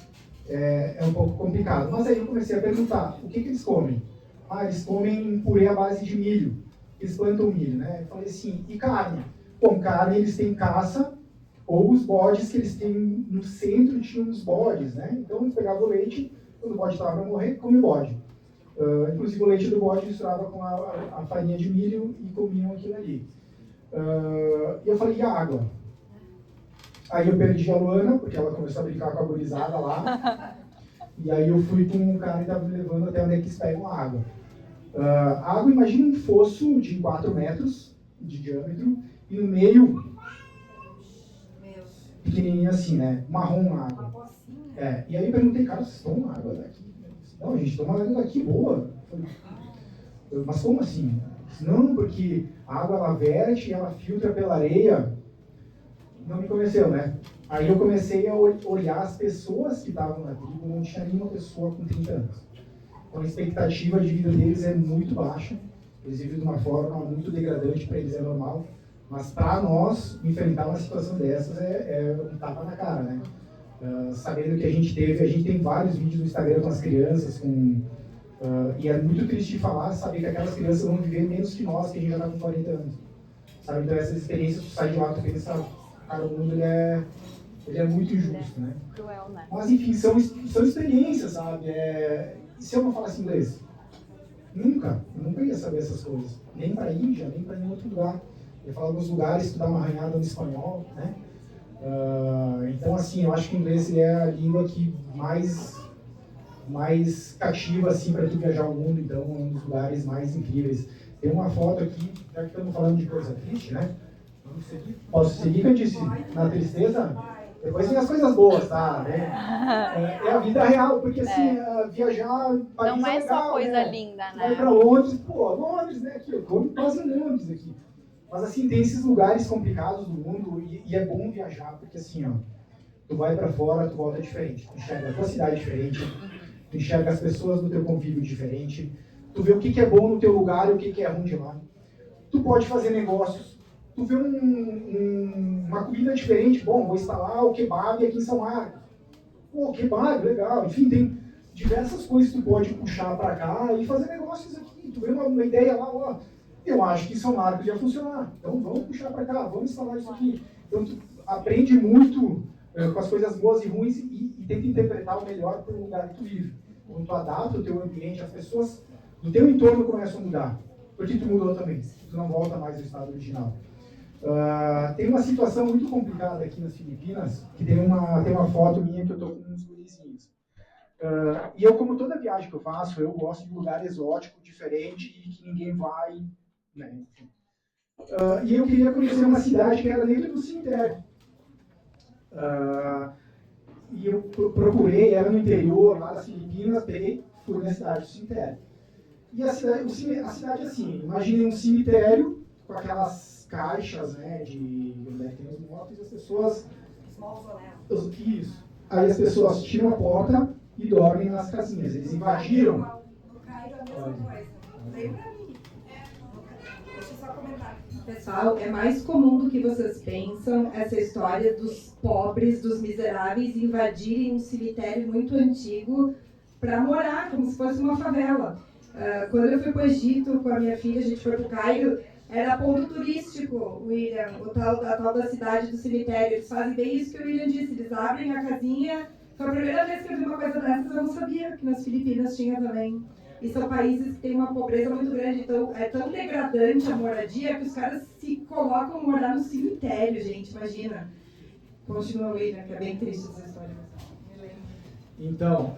é um pouco complicado. Mas aí eu comecei a perguntar, o que eles comem? eles comem um purê à base de milho, eles plantam milho, né? Eu falei assim, e carne? Bom, carne eles têm caça, ou os bodes que eles têm no centro tinham os bodes, né? Então eles pegavam o leite, quando o bode estava para morrer, come bode. Inclusive o leite do bode misturava com a farinha de milho e comiam aquilo ali. E eu falei, e a água? Aí eu perdi a Luana, porque ela começou a brincar com a gurizada lá. E aí eu fui com um cara que estava me levando até onde é que eles pegam a água. A água, imagina um fosso de 4 metros de diâmetro, e no meio, pequenininho assim, né? Marrom a água. E aí eu perguntei, cara, vocês tomam água daqui? Não, a gente toma água daqui boa. Mas como assim? Não, porque a água ela verte, ela filtra pela areia. Não me convenceu, né? Aí eu comecei a olhar as pessoas que estavam na tribo, não tinha nenhuma pessoa com 30 anos. Então a expectativa de vida deles é muito baixa, eles vivem de uma forma muito degradante, para eles é normal, mas para nós, enfrentar uma situação dessas é um tapa na cara, né? Sabendo que a gente tem vários vídeos no Instagram com as crianças, e é muito triste de falar, saber que aquelas crianças vão viver menos que nós, que a gente já está com 40 anos. Sabe? Então essas experiências, tu sai de lá, tu pensa, cara, o mundo ele é muito injusto, né? Cruel, né? Mas enfim, são experiências, sabe? Se eu não falasse inglês, eu nunca ia saber essas coisas. Nem para a Índia, nem para nenhum outro lugar. Eu ia falar alguns lugares, estudar uma arranhada no espanhol, né? Então, assim, eu acho que o inglês ele é a língua que mais cativa, assim, para tu viajar o mundo. Então, é um dos lugares mais incríveis. Tem uma foto aqui, já que estamos falando de coisa triste, né? Posso seguir, Candice? Na tristeza? Depois tem as coisas boas, tá? É a vida real, porque assim, viajar... Paris não é legal, só coisa né? linda, né? Vai pra Londres, Londres, né? Aqui, eu tô quase em Londres aqui. Mas assim, tem esses lugares complicados do mundo e é bom viajar, porque assim, ó, tu vai pra fora, tu volta diferente. Tu enxerga a tua cidade diferente, tu enxerga as pessoas do teu convívio diferente, tu vê o que é bom no teu lugar e o que é ruim de lá. Tu pode fazer negócios, tu vê uma comida diferente, bom, vou instalar o kebab aqui em São Marcos. Pô, kebab, legal. Enfim, tem diversas coisas que tu pode puxar para cá e fazer negócios aqui. Tu vê uma ideia lá, ó, eu acho que em São Marcos ia funcionar. Então vamos puxar para cá, vamos instalar isso aqui. Então tu aprende muito com as coisas boas e ruins e tenta interpretar o melhor para o lugar que tu vive. Então tu adapta o teu ambiente, as pessoas do teu entorno começam a mudar. Porque tu mudou também, tu não volta mais ao estado original. Tem uma situação muito complicada aqui nas Filipinas, que tem uma foto minha que eu estou com uns gurizinhos. E eu, como toda viagem que eu faço, eu gosto de lugar exótico, diferente, e que ninguém vai, né? E eu queria conhecer uma cidade que era dentro do cemitério. E eu procurei, era no interior, lá das Filipinas, fui na cidade do cemitério. E a cidade assim, imaginem um cemitério com aquelas caixas, né, de onde é que tem os mortos, e as pessoas... Isso. Aí as pessoas tiram a porta e dormem nas casinhas. Eles invadiram... No Cairo é a mesma coisa. Veio pra mim. Deixa eu só comentar. Pessoal, é mais comum do que vocês pensam essa história dos pobres, dos miseráveis invadirem um cemitério muito antigo para morar, como se fosse uma favela. Quando eu fui para o Egito com a minha filha, a gente foi para o Cairo, era ponto turístico, William, a tal da cidade do cemitério. Eles fazem bem isso que o William disse, eles abrem a casinha. Foi a primeira vez que eu vi uma coisa dessas, eu não sabia que nas Filipinas tinha também. E são países que têm uma pobreza muito grande, então é tão degradante a moradia que os caras se colocam a morar no cemitério, gente, imagina. Continua, William, que é bem triste essa história. Então,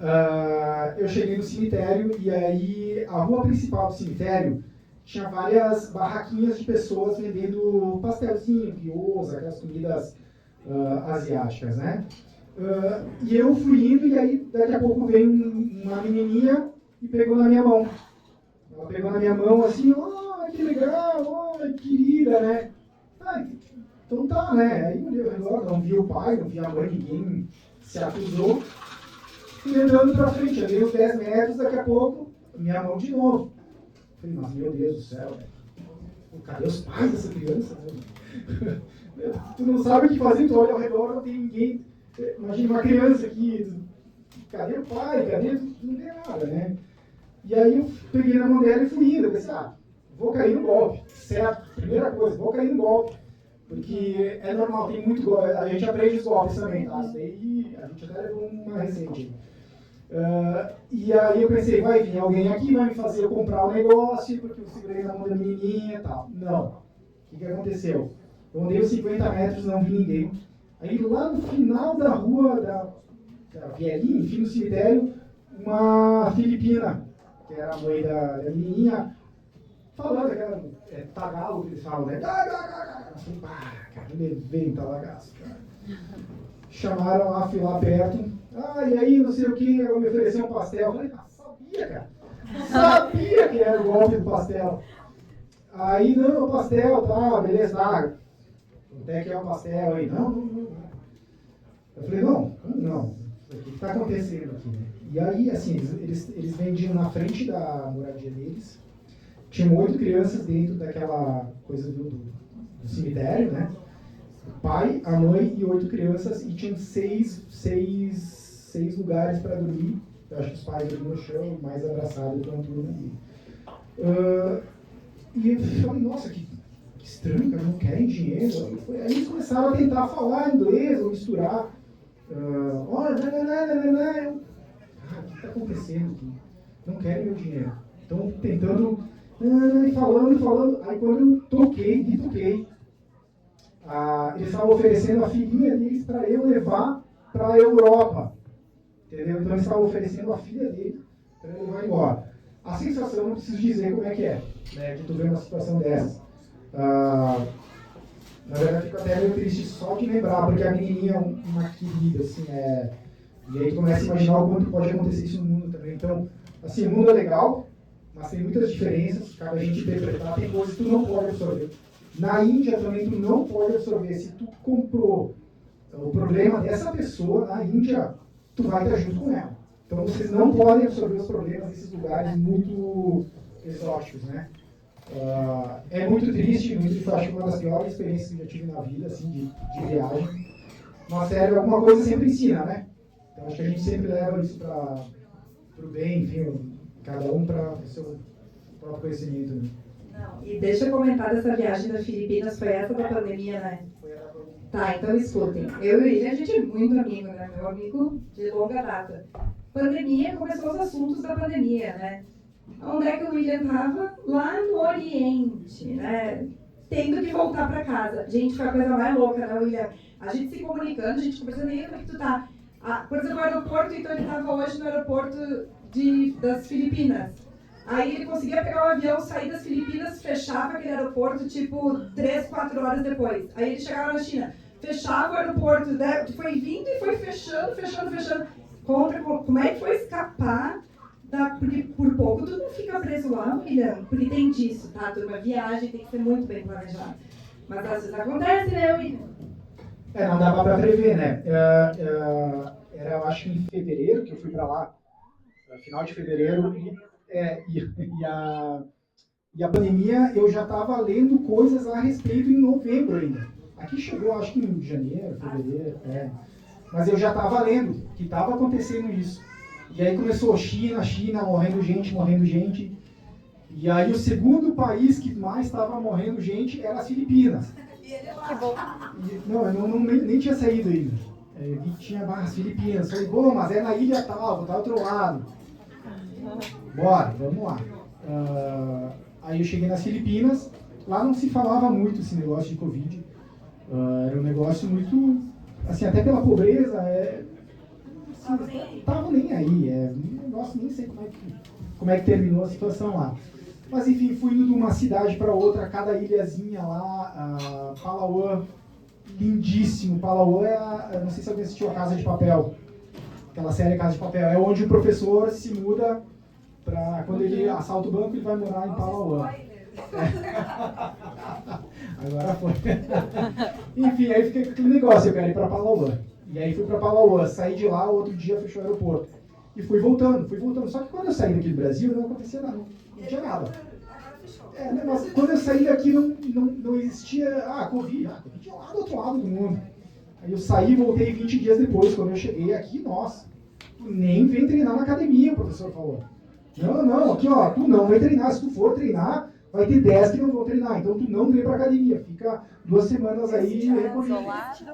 eu cheguei no cemitério e aí a rua principal do cemitério tinha várias barraquinhas de pessoas vendendo pastelzinho, guiosa, aquelas comidas asiáticas, né? E eu fui indo e aí daqui a pouco veio uma menininha e pegou na minha mão. Ela pegou na minha mão assim, que legal, que querida, né? Então tá, né? Aí eu olhei ao redor, não vi o pai, não vi a mãe, ninguém se acusou. Fui andando pra frente, andei uns 10 metros, daqui a pouco, minha mão de novo. Falei, mas meu Deus do céu, cadê os pais dessa criança? Tu não sabe o que fazer, tu olha ao redor, não tem ninguém. Imagina uma criança aqui, cadê o pai? Cadê? Não tem nada, né? E aí eu peguei na mão dela e fui indo. Eu pensei, vou cair no golpe. Certo, primeira coisa, vou cair no golpe. Porque é normal, tem muito golpe. A gente aprende os golpes também, tá? Isso daí a gente até levou uma recente. E aí eu pensei, vai vir alguém aqui, vai me fazer eu comprar o negócio, porque eu segurei na mão da menininha e tal. Não. O que aconteceu? Eu andei os 50 metros, não vi ninguém. Aí lá no final da rua, da Vielinha, enfim, no cemitério, uma filipina, que era a mãe da menininha, falando aquela tagalo que eles falam, né? Eu falei, cara, levei talagaço, cara. Chamaram lá, fui lá perto. E aí, não sei o que, ela me ofereceu um pastel. Eu falei, sabia, cara. Sabia que era o golpe do pastel. Aí, não, o pastel, tá, beleza, tá. Até que é o pastel aí. Não. Eu falei, não. O que está acontecendo aqui, né? E aí, assim, eles vendiam na frente da moradia deles. Tinham 8 crianças dentro daquela coisa do cemitério, né? O pai, a mãe e 8 crianças. E tinham 6 lugares para dormir. Eu acho que os pais dormiam no chão, mais abraçados com a turma ali. E eu falei, nossa, que estranho, cara, não querem dinheiro. Aí eles começaram a tentar falar inglês ou misturar. O que está acontecendo aqui? Não querem meu dinheiro. Estão tentando, falando. Aí quando eu toquei, eles estavam oferecendo a filhinha deles para eu levar para a Europa. Entendeu? Então eles estavam oferecendo a filha dele para eu levar embora. A sensação, não preciso dizer como é, né, que tu vê uma situação dessas. Na verdade, fico até meio triste só de lembrar, porque a menininha é uma querida, assim, e aí tu começa a imaginar o quanto pode acontecer isso no mundo também. Então, assim, o mundo é legal, mas tem muitas diferenças, cabe a gente interpretar, tem coisas que tu não pode absorver. Na Índia também tu não pode absorver. Se tu comprou o problema dessa pessoa, na Índia, tu vai estar junto com ela. Então, vocês não podem absorver os problemas desses lugares muito exóticos, né? É muito triste, eu acho que uma das piores experiências que eu já tive na vida, assim, de viagem. Mas, sério, alguma coisa sempre ensina, né? Então, acho que a gente sempre leva isso para o bem, enfim, cada um para o seu próprio conhecimento. Né? Não, e deixa eu comentar dessa viagem das Filipinas, foi essa da pandemia, né? Tá, então escutem. Eu e o William, a gente é muito amigo, né? Meu amigo de longa data. Pandemia, começou os assuntos da pandemia, né? Onde é que o William estava? Lá no Oriente, né? Tendo que voltar para casa. Gente, foi a coisa mais louca, né, William? A gente se comunicando, a gente conversando, e aí, como é que tu tá? Por exemplo, o aeroporto, então ele estava hoje no aeroporto das Filipinas. Aí ele conseguia pegar o avião, sair das Filipinas, fechava aquele aeroporto, tipo, 3, 4 horas depois. Aí ele chegava na China, fechava o aeroporto, né? Foi vindo e foi fechando. Como é que foi escapar? Porque por pouco tu não fica preso lá, William, porque tem disso, tá? Turma, viagem tem que ser muito bem planejada. Mas às vezes acontece, né, William? Não dava para prever, né? Era, eu acho que em fevereiro que eu fui para lá, final de fevereiro, e a pandemia eu já estava lendo coisas a respeito em novembro ainda. Aqui chegou, acho que em janeiro, fevereiro, mas eu já estava lendo que estava acontecendo isso. E aí começou China, morrendo gente. E aí o segundo país que mais estava morrendo gente era as Filipinas. Que bom. Eu nem tinha saído ainda. Eu vi que tinha as Filipinas. Falei, bom, mas é na ilha tal, tá do outro lado. Bora, vamos lá. Aí eu cheguei nas Filipinas. Lá não se falava muito esse negócio de Covid. Era um negócio muito, assim, até pela pobreza, estavam nem aí, um negócio, nem sei como é que terminou a situação lá. Mas enfim, fui indo de uma cidade para outra, cada ilhazinha lá, Palawan, lindíssimo. Palawan não sei se alguém assistiu a Casa de Papel, aquela série Casa de Papel, é onde o professor se muda para, quando ele assalta o banco, ele vai morar em Palawan. Agora foi. Enfim, aí fiquei com aquele negócio, eu quero ir para Palawan. E aí fui para Palawan, saí de lá, outro dia fechou o aeroporto. E fui voltando. Só que quando eu saí daqui do Brasil, não acontecia nada, não tinha nada. Mas quando eu saí daqui, não existia, Covid. Covid tinha lá do outro lado do mundo. Aí eu saí e voltei 20 dias depois, quando eu cheguei aqui, nossa, nem vem treinar na academia, o professor falou. Não, aqui ó, tu não vai treinar, se tu for treinar, vai ter 10 que não vão treinar, então tu não vem pra academia, fica 2 semanas aí recolhido.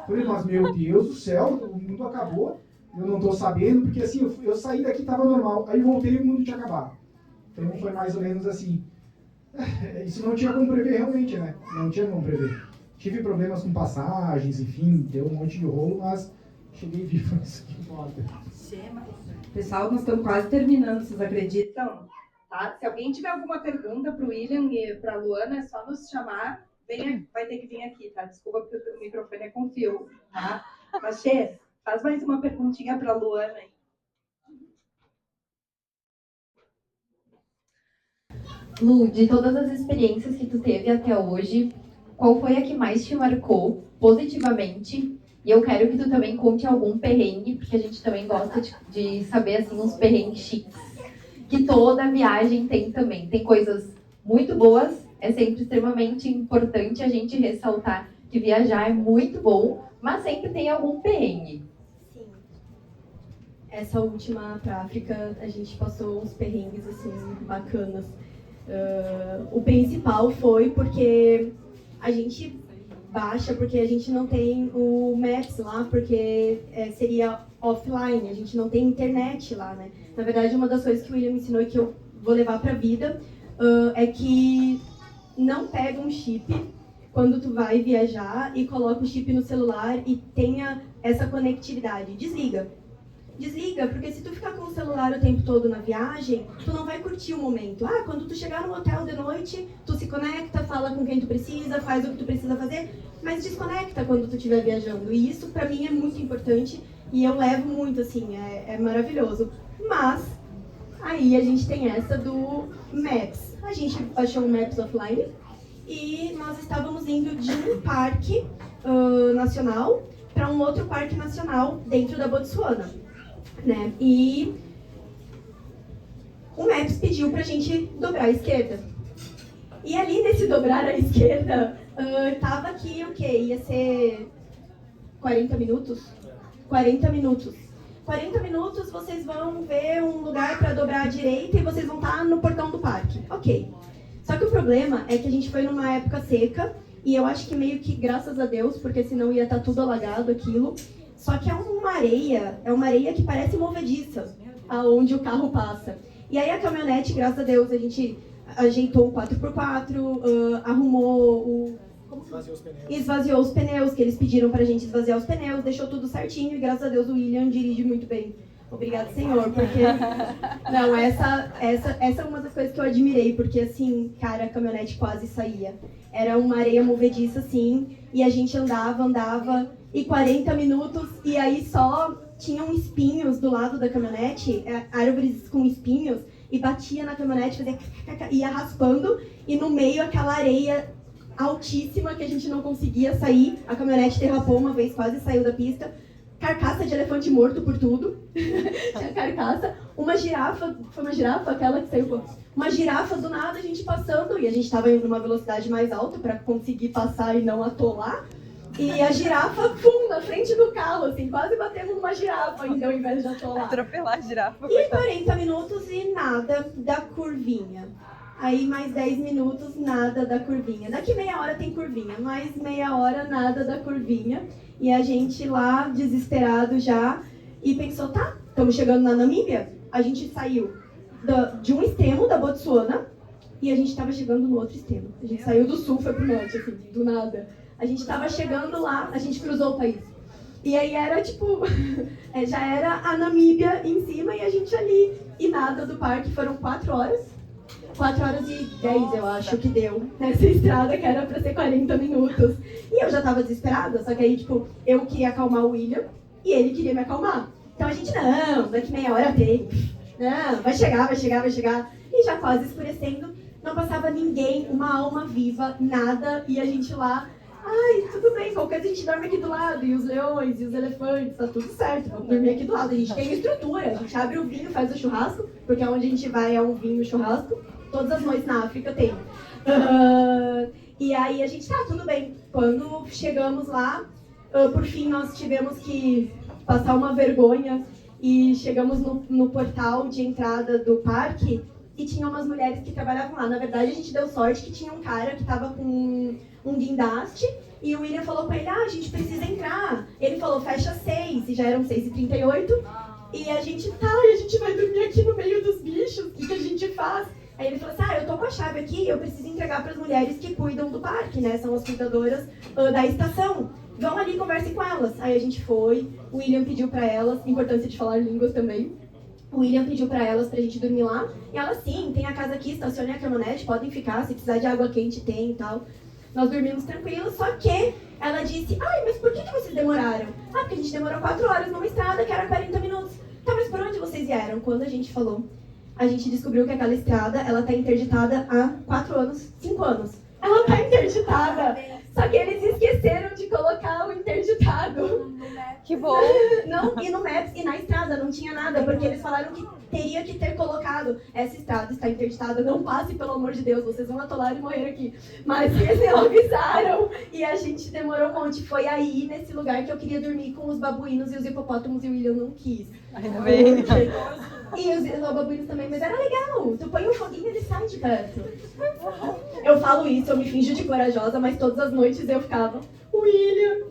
Falei, mas meu Deus do céu, o mundo acabou, eu não tô sabendo, porque assim, eu saí daqui, tava normal, aí voltei e o mundo tinha acabado. Então foi mais ou menos assim. Isso não tinha como prever realmente, né? Não tinha como prever. Tive problemas com passagens, enfim, deu um monte de rolo, mas cheguei vivo, isso que importa. Pessoal, nós estamos quase terminando, vocês acreditam? Então, tá? Se alguém tiver alguma pergunta para o William e para a Luana, é só nos chamar. Venha, vai ter que vir aqui, tá? Desculpa porque o microfone é com fio, tá? Mas, Xê, faz mais uma perguntinha para a Luana aí. Lu, de todas as experiências que tu teve até hoje, qual foi a que mais te marcou positivamente? E eu quero que tu também conte algum perrengue, porque a gente também gosta de saber, assim, uns perrengues chiques. Que toda viagem tem também. Tem coisas muito boas, é sempre extremamente importante a gente ressaltar que viajar é muito bom, mas sempre tem algum perrengue. Sim. Essa última pra África, a gente passou uns perrengues, assim, bacanas. O principal foi porque a gente baixa, porque a gente não tem o Maps lá, porque seria offline, a gente não tem internet lá, né? Na verdade, uma das coisas que o William me ensinou e que eu vou levar pra vida é que não pega um chip quando tu vai viajar e coloca o chip no celular e tenha essa conectividade. Desliga. Desliga, porque se tu ficar com o celular o tempo todo na viagem, tu não vai curtir o momento. Quando tu chegar no hotel de noite, tu se conecta, fala com quem tu precisa, faz o que tu precisa fazer, mas desconecta quando tu estiver viajando. E isso, pra mim, é muito importante e eu levo muito, assim, é maravilhoso. Mas, aí a gente tem essa do Maps. A gente achou o Maps offline e nós estávamos indo de um parque nacional para um outro parque nacional dentro da Botsuana. Né? E o Maps pediu pra gente dobrar à esquerda. E ali nesse dobrar à esquerda, tava que o quê? Ia ser 40 minutos? 40 minutos. 40 minutos vocês vão ver um lugar para dobrar à direita e vocês vão estar no portão do parque. Ok. Só que o problema é que a gente foi numa época seca e eu acho que meio que graças a Deus, porque senão ia estar tudo alagado aquilo. Só que é uma areia que parece movediça, aonde o carro passa. E aí a caminhonete, graças a Deus, a gente ajeitou o 4x4, arrumou o... Esvaziou os pneus, que eles pediram pra gente esvaziar os pneus, deixou tudo certinho e graças a Deus o William dirige muito bem. Obrigada, Senhor, porque... Não, essa é uma das coisas que eu admirei, porque assim, cara, a caminhonete quase saía. Era uma areia movediça, assim, e a gente andava, e 40 minutos, e aí só tinham espinhos do lado da caminhonete, árvores com espinhos, e batia na caminhonete, ia raspando, e no meio aquela areia altíssima que a gente não conseguia sair. A caminhonete derrapou uma vez, quase saiu da pista. Carcaça de elefante morto por tudo. Tinha carcaça. Uma girafa, foi uma girafa aquela que saiu? Uma girafa do nada, a gente passando, e a gente estava indo numa velocidade mais alta para conseguir passar e não atolar. E a girafa, pum, na frente do carro, assim, quase batendo numa girafa, então, ao invés de atolar. Atropelar a girafa. E 40 minutos e nada da curvinha. Aí mais 10 minutos, nada da curvinha. Daqui meia hora tem curvinha, mais meia hora, nada da curvinha. E a gente lá, desesperado já, e pensou, tá, estamos chegando na Namíbia. A gente saiu de um extremo da Botsuana e a gente estava chegando no outro extremo. A gente saiu do sul, foi pro norte, assim, do nada. A gente estava chegando lá, a gente cruzou o país. E aí era tipo, já era a Namíbia em cima e a gente ali. E nada do parque, foram 4 horas. 4 horas e 10, eu acho que deu, nessa estrada que era pra ser 40 minutos. E eu já tava desesperada, só que aí, tipo, eu queria acalmar o William e ele queria me acalmar. Então a gente, não, daqui meia hora tem. Não, vai chegar. E já quase escurecendo, não passava ninguém, uma alma viva, nada. E a gente lá, ai, tudo bem, qualquer coisa a gente dorme aqui do lado. E os leões, e os elefantes, tá tudo certo, vamos dormir aqui do lado. A gente tem estrutura, a gente abre o vinho, faz o churrasco, porque onde a gente vai é um vinho e churrasco. Todas as noites na África tem. E aí a gente, tá, tudo bem. Quando chegamos lá, por fim nós tivemos que passar uma vergonha e chegamos no portal de entrada do parque e tinha umas mulheres que trabalhavam lá. Na verdade, a gente deu sorte que tinha um cara que estava com um guindaste e o William falou com ele, a gente precisa entrar. Ele falou, fecha 6, e já eram 6h38. E a gente vai dormir aqui no meio dos bichos, o que a gente faz? Aí ele falou assim, eu tô com a chave aqui, eu preciso entregar para as mulheres que cuidam do parque, né? São as cuidadoras da estação. Vão ali e conversem com elas. Aí a gente foi, o William pediu para elas, importância de falar línguas também. O William pediu para elas pra gente dormir lá. E elas, sim, tem a casa aqui, estacione a caminhonete, podem ficar, se precisar de água quente tem e tal. Nós dormimos tranquilos, só que ela disse, mas por que vocês demoraram? Porque a gente demorou 4 horas numa estrada que era 40 minutos. Tá, mas por onde vocês vieram? Quando a gente falou, a gente descobriu que aquela estrada, ela tá interditada há 4 anos, 5 anos. Ela tá interditada. Só que eles esqueceram de colocar o interditado. Que bom! Não, e no Maps e na estrada não tinha nada, porque eles falaram que teria que ter colocado. Essa estrada está interditada, não passe, pelo amor de Deus, vocês vão atolar e morrer aqui. Mas eles não avisaram e a gente demorou um monte. Foi aí, nesse lugar, que eu queria dormir com os babuínos e os hipopótamos e o William não quis. Ainda bem. E os babuínos também, mas era legal. Tu põe um foguinho e ele sai de perto. Eu falo isso, eu me finjo de corajosa, mas todas as noites eu ficava, William,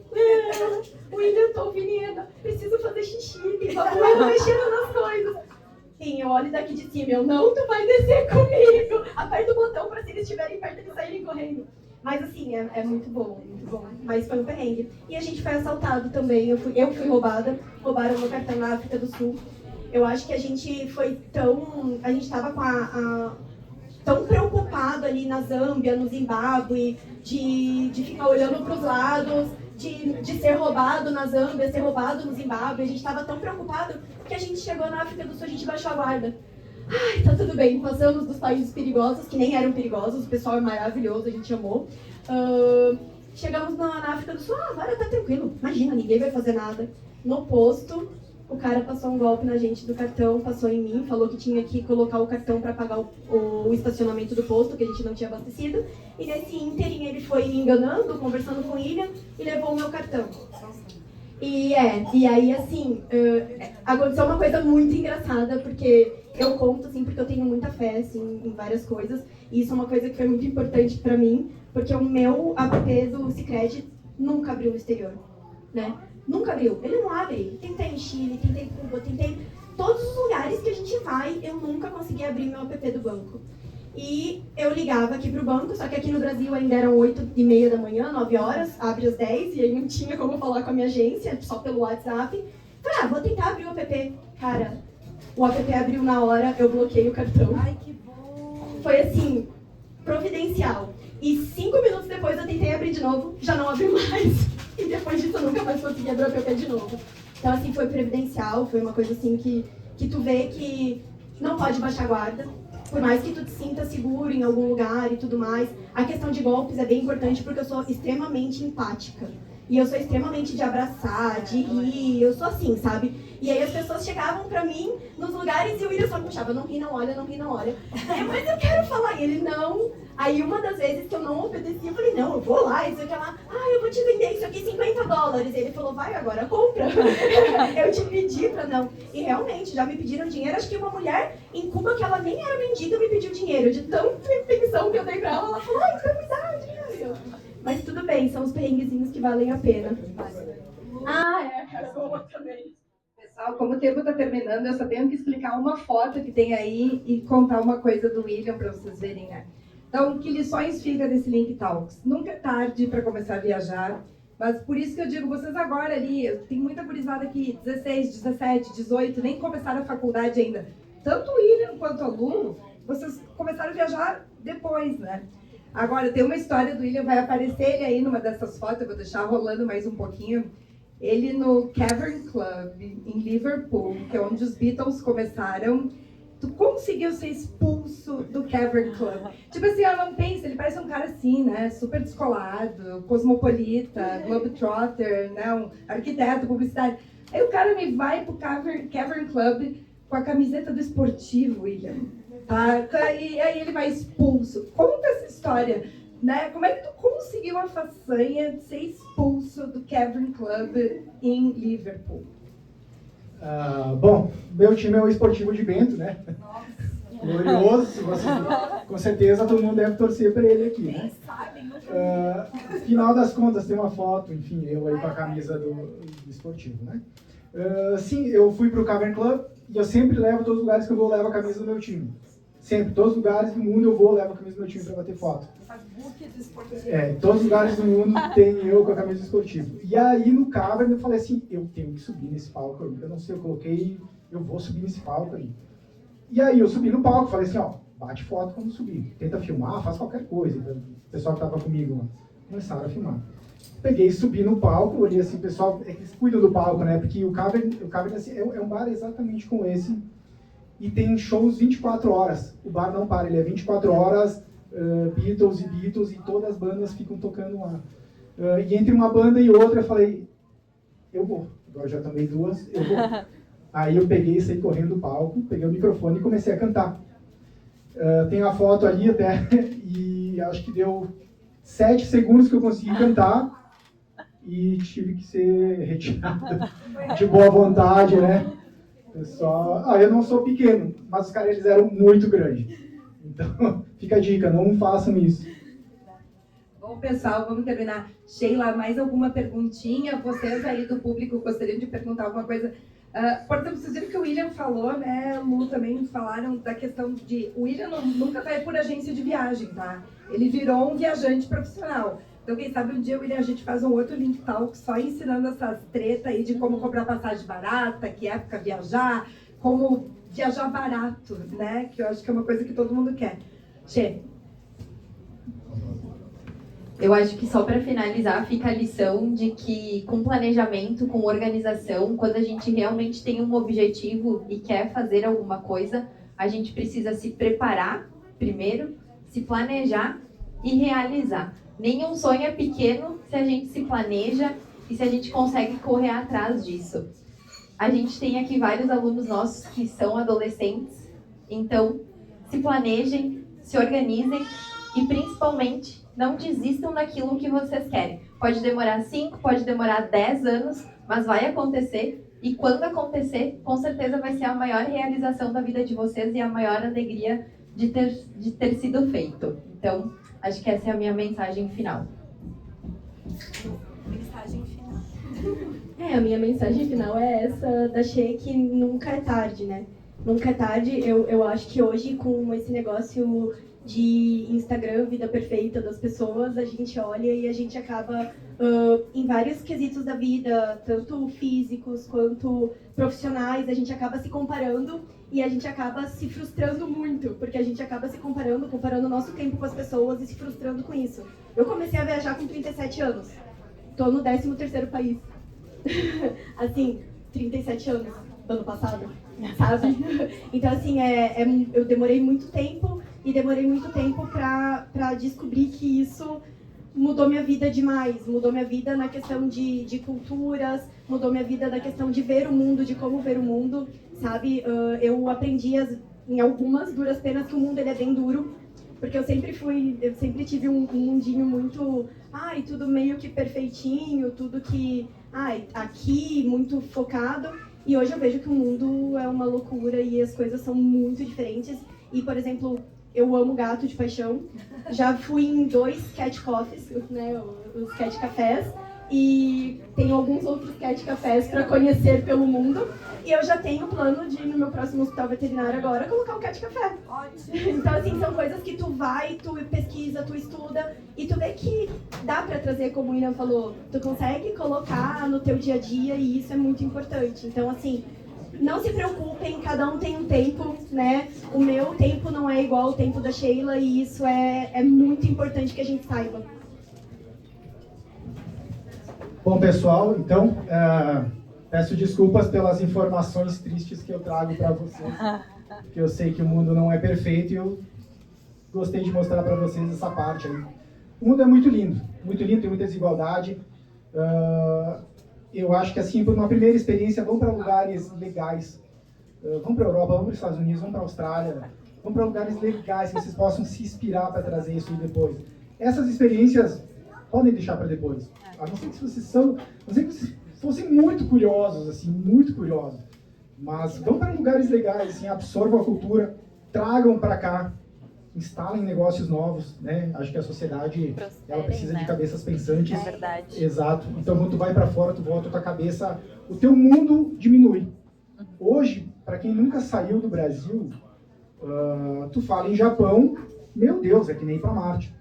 tô menina, preciso fazer xixi, tem babuíno mexendo nas coisas. Sim, eu olho daqui de cima, não, tu vai descer comigo. Aperta o botão pra se eles estiverem perto eles saírem correndo. Mas assim, é muito bom, muito bom. Mas foi um perrengue. E a gente foi assaltado também, eu fui roubada, roubaram meu cartão na África do Sul. Eu acho que a gente foi a gente tava tão preocupado ali na Zâmbia, no Zimbábue, de ficar olhando para os lados, de ser roubado na Zâmbia, ser roubado no Zimbábue. A gente estava tão preocupado que a gente chegou na África do Sul, a gente baixou a guarda. Tá tudo bem, passamos dos países perigosos, que nem eram perigosos, o pessoal é maravilhoso, a gente amou. Chegamos na África do Sul, agora tá tranquilo, imagina, ninguém vai fazer nada. No posto, o cara passou um golpe na gente do cartão, passou em mim, falou que tinha que colocar o cartão para pagar o estacionamento do posto, que a gente não tinha abastecido. E nesse ínterim ele foi me enganando, conversando com o William, e levou o meu cartão. E aí assim, aconteceu uma coisa muito engraçada, porque eu conto assim, porque eu tenho muita fé assim, em várias coisas, e isso é uma coisa que foi muito importante para mim, porque o meu app do Sicredi nunca abriu no exterior, né? Nunca abriu, ele não abre. Tentei em Chile, tentei em Cuba, tentei todos os lugares que a gente vai, eu nunca consegui abrir meu app do banco. E eu ligava aqui pro banco, só que aqui no Brasil ainda eram 8h30 da manhã, 9 horas, abre às 10, e aí não tinha como falar com a minha agência, só pelo WhatsApp. Falei, vou tentar abrir o app. Cara, o app abriu na hora, eu bloqueei o cartão. Ai, que bom! Foi assim, providencial. E 5 minutos depois eu tentei abrir de novo, já não abriu mais. E depois disso eu nunca mais consegui abrir o app de novo. Então assim, foi providencial, foi uma coisa assim que tu vê que não pode baixar guarda. Por mais que tu te sinta seguro em algum lugar e tudo mais. A questão de golpes é bem importante porque eu sou extremamente empática. E eu sou extremamente de abraçar, de rir, eu sou assim, sabe? E aí as pessoas chegavam pra mim nos lugares e o William só me puxava, não ri, não olha, não ri, não olha. Mas eu quero falar, e ele não. Aí uma das vezes que eu não obedeci, eu falei, não, eu vou lá, isso aqui lá, eu vou te vender isso aqui $50. Ele falou, vai agora, compra. Eu te pedi pra não. E realmente, já me pediram dinheiro, acho que uma mulher em Cuba, que ela nem era vendida, me pediu dinheiro. De tanta pensão que eu dei pra ela falou, então me dá dinheiro. Mas tudo bem, são os perrenguezinhos que valem a pena. A cara boa também. Pessoal, como o tempo está terminando, eu só tenho que explicar uma foto que tem aí e contar uma coisa do William para vocês verem, né? Então, que lições fica desse Link Talks? Nunca é tarde para começar a viajar, mas por isso que eu digo, vocês agora ali, tem muita gurizada aqui, 16, 17, 18, nem começaram a faculdade ainda. Tanto o William quanto a Lu, vocês começaram a viajar depois, né? Agora, tem uma história do William, vai aparecer ele aí numa dessas fotos, eu vou deixar rolando mais um pouquinho. Ele no Cavern Club, em Liverpool, que é onde os Beatles começaram. Tu conseguiu ser expulso do Cavern Club. Tipo assim, não pensa, ele parece um cara assim, né? Super descolado, cosmopolita, globetrotter, né? Um arquiteto, publicitário. Aí o cara me vai pro Cavern Club com a camiseta do esportivo, William. Tá? E aí ele vai expulso. Conta essa história, né? Como é que tu conseguiu a façanha de ser expulso do Cavern Club em Liverpool? Bom, meu time é o Esportivo de Bento, né? Glorioso, se você, com certeza todo mundo deve torcer para ele aqui, né? Final das contas, tem uma foto, enfim, eu aí com a camisa do Esportivo, né? Sim, eu fui para o Cavern Club e eu sempre levo, todos os lugares que eu vou, levo a camisa do meu time. Sempre, todos os lugares do mundo eu vou, levo a camisa do meu time para bater foto. Todos os lugares do mundo tem eu com a camisa do Esportivo. E aí no Cavern eu falei assim, eu tenho que subir nesse palco aí. Eu não sei, eu coloquei, eu vou subir nesse palco aí. E aí eu subi no palco, falei assim, ó, bate foto quando subir. Tenta filmar, faz qualquer coisa. O pessoal que estava comigo lá, começaram a filmar. Peguei, subi no palco, olhei assim, o pessoal, é que eles cuidam do palco, né? Porque o Cavern assim, é um bar exatamente como esse. E tem shows 24 horas. O bar não para, ele é 24 horas, Beatles e todas as bandas ficam tocando lá. E entre uma banda e outra eu falei, eu vou. Agora já tomei duas, eu vou. Aí eu peguei, saí correndo do palco, peguei o microfone e comecei a cantar. Tem a foto ali até, e acho que deu 7 segundos que eu consegui cantar e tive que ser retirado de boa vontade, né? Eu não sou pequeno, mas os caras eles eram muito grandes. Então, fica a dica, não façam isso. Bom, pessoal, vamos terminar. Sheila, mais alguma perguntinha? Vocês aí do público gostariam de perguntar alguma coisa? Por exemplo, vocês viram que o William falou, né? O Lu também falaram da questão de... O William nunca vai por agência de viagem, tá? Ele virou um viajante profissional. Então, quem sabe um dia, William, a gente faz um outro Link Talk só ensinando essas tretas aí de como comprar passagem barata, que época viajar, como viajar barato, né? Que eu acho que é uma coisa que todo mundo quer. Che. Eu acho que só para finalizar fica a lição de que com planejamento, com organização, quando a gente realmente tem um objetivo e quer fazer alguma coisa, a gente precisa se preparar primeiro, se planejar e realizar. Nenhum sonho é pequeno se a gente se planeja e se a gente consegue correr atrás disso. A gente tem aqui vários alunos nossos que são adolescentes, então se planejem, se organizem e principalmente não desistam daquilo que vocês querem. Pode demorar 5, pode demorar 10 anos, mas vai acontecer e quando acontecer, com certeza vai ser a maior realização da vida de vocês e a maior alegria de ter sido feito. Então, acho que essa é a minha mensagem final. Mensagem final. A minha mensagem final é essa da Che, que nunca é tarde, né? Nunca é tarde. Eu acho que hoje, com esse negócio de Instagram, vida perfeita das pessoas, a gente olha e a gente acaba em vários quesitos da vida, tanto físicos quanto profissionais, a gente acaba se comparando e a gente acaba se frustrando muito, porque a gente acaba se comparando o nosso tempo com as pessoas e se frustrando com isso. Eu comecei a viajar com 37 anos. Tô no 13º país. Assim, 37 anos, ano passado, sabe? Então, assim, eu demorei muito tempo pra descobrir que isso mudou minha vida demais. Mudou minha vida na questão de culturas, mudou minha vida na questão de ver o mundo, de como ver o mundo, sabe? Eu aprendi em algumas duras penas que o mundo ele é bem duro, porque eu sempre tive um mundinho muito, tudo meio que perfeitinho, tudo que, aqui, muito focado. E hoje eu vejo que o mundo é uma loucura e as coisas são muito diferentes. E, por exemplo, eu amo gato de paixão. Já fui em 2 cat coffees, né, os cat cafés. E tenho alguns outros cat cafés para conhecer pelo mundo. E eu já tenho plano de, no meu próximo hospital veterinário agora, colocar um cat café. Ótimo. Então, assim, são coisas que tu vai, tu pesquisa, tu estuda, e tu vê que dá para trazer, como o William falou, tu consegue colocar no teu dia a dia, e isso é muito importante. Então, assim, não se preocupem, cada um tem um tempo, né? O meu tempo não é igual ao tempo da Sheila, e isso é muito importante que a gente saiba. Bom, pessoal, então, peço desculpas pelas informações tristes que eu trago para vocês, porque eu sei que o mundo não é perfeito e eu gostei de mostrar para vocês essa parte aí. O mundo é muito lindo, tem muita desigualdade. Eu acho que, assim, por uma primeira experiência, vão para lugares legais. Vão para a Europa, vão para os Estados Unidos, vão para a Austrália, vão para lugares legais que vocês possam se inspirar para trazer isso depois. Essas experiências podem deixar para depois. A não ser que vocês fossem muito curiosos, assim, muito curiosos. Mas vão para lugares legais, assim, absorvam a cultura, tragam para cá, instalem negócios novos, né? Acho que a sociedade ela precisa de cabeças pensantes. É verdade. Exato. Então, quando tu vai para fora, tu volta com a cabeça, o teu mundo diminui. Hoje, para quem nunca saiu do Brasil, tu fala em Japão, meu Deus, é que nem ir para Marte.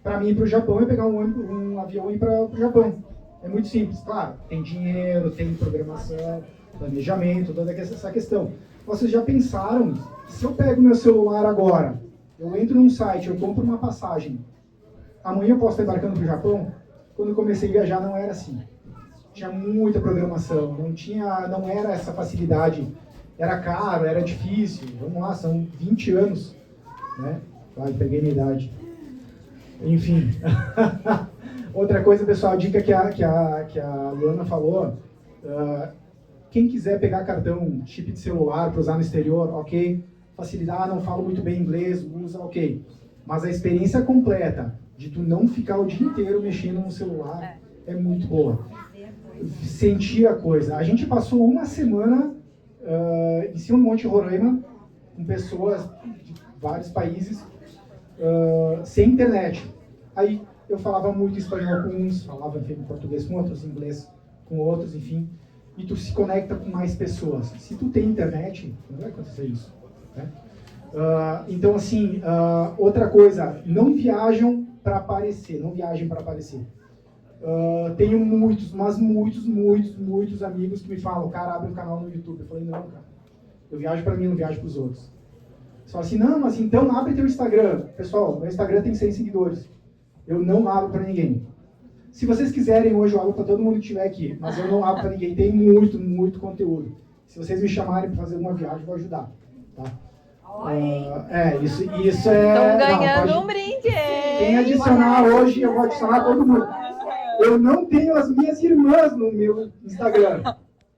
Para mim, ir para o Japão é pegar um avião e ir para o Japão. É muito simples, claro. Tem dinheiro, tem programação, planejamento, toda essa questão. Vocês já pensaram, se eu pego meu celular agora, eu entro num site, eu compro uma passagem, amanhã eu posso estar embarcando para o Japão? Quando eu comecei a viajar não era assim. Tinha muita programação, não era essa facilidade. Era caro, era difícil. Vamos lá, são 20 anos. Né? Vai, peguei minha idade. Enfim. Outra coisa, pessoal, a dica que a Luana falou, quem quiser pegar cartão, chip de celular para usar no exterior, ok. Facilidade, não falo muito bem inglês, usa, ok. Mas a experiência completa de tu não ficar o dia inteiro mexendo no celular é muito boa. Sentir a coisa. A gente passou uma semana em cima do Monte Roraima com pessoas de vários países sem internet. Aí eu falava muito espanhol com uns, falava português com outros, inglês com outros, enfim. E tu se conecta com mais pessoas. Se tu tem internet, não vai acontecer isso. Né? Então, assim, outra coisa, não viajam para aparecer, não viajem para aparecer. Tenho muitos amigos que me falam, cara, abre um canal no YouTube. Eu falei, não, cara, eu viajo para mim, não viajo para os outros. Você fala assim, não, mas então abre teu Instagram. Pessoal, meu Instagram tem 100 seguidores. Eu não abro para ninguém. Se vocês quiserem, hoje eu abro para todo mundo que estiver aqui, mas eu não abro para ninguém. Tem muito conteúdo. Se vocês me chamarem para fazer uma viagem, eu vou ajudar. Tá? Isso é... Estão ganhando um brinde, hein? Quem adicionar hoje, eu vou adicionar todo mundo. Eu não tenho as minhas irmãs no meu Instagram,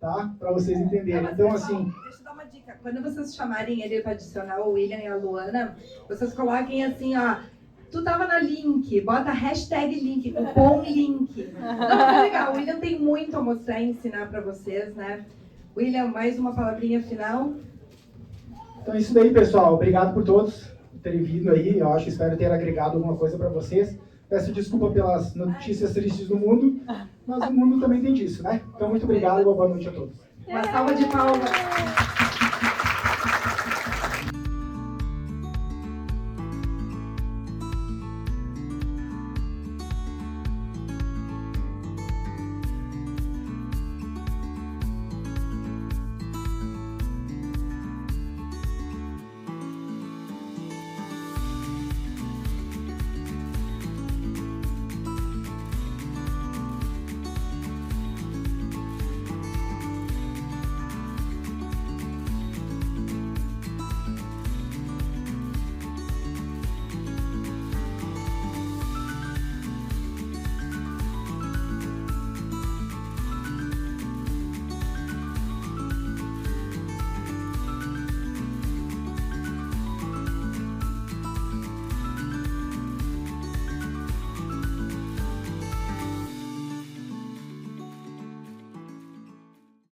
tá? Para vocês entenderem. Então, assim... Deixa eu dar uma dica. Quando vocês chamarem ele para adicionar o William e a Luana, vocês coloquem assim, ó... Tu tava na link, bota hashtag link, cupom link. Não, é legal. O William tem muito a mostrar e ensinar para vocês, né? William, mais uma palavrinha final. Então é isso daí, pessoal. Obrigado por todos terem vindo aí. Eu espero ter agregado alguma coisa para vocês. Peço desculpa pelas notícias tristes do mundo, mas o mundo também tem disso, né? Então, muito obrigado e boa noite a todos. Uma salva de palmas.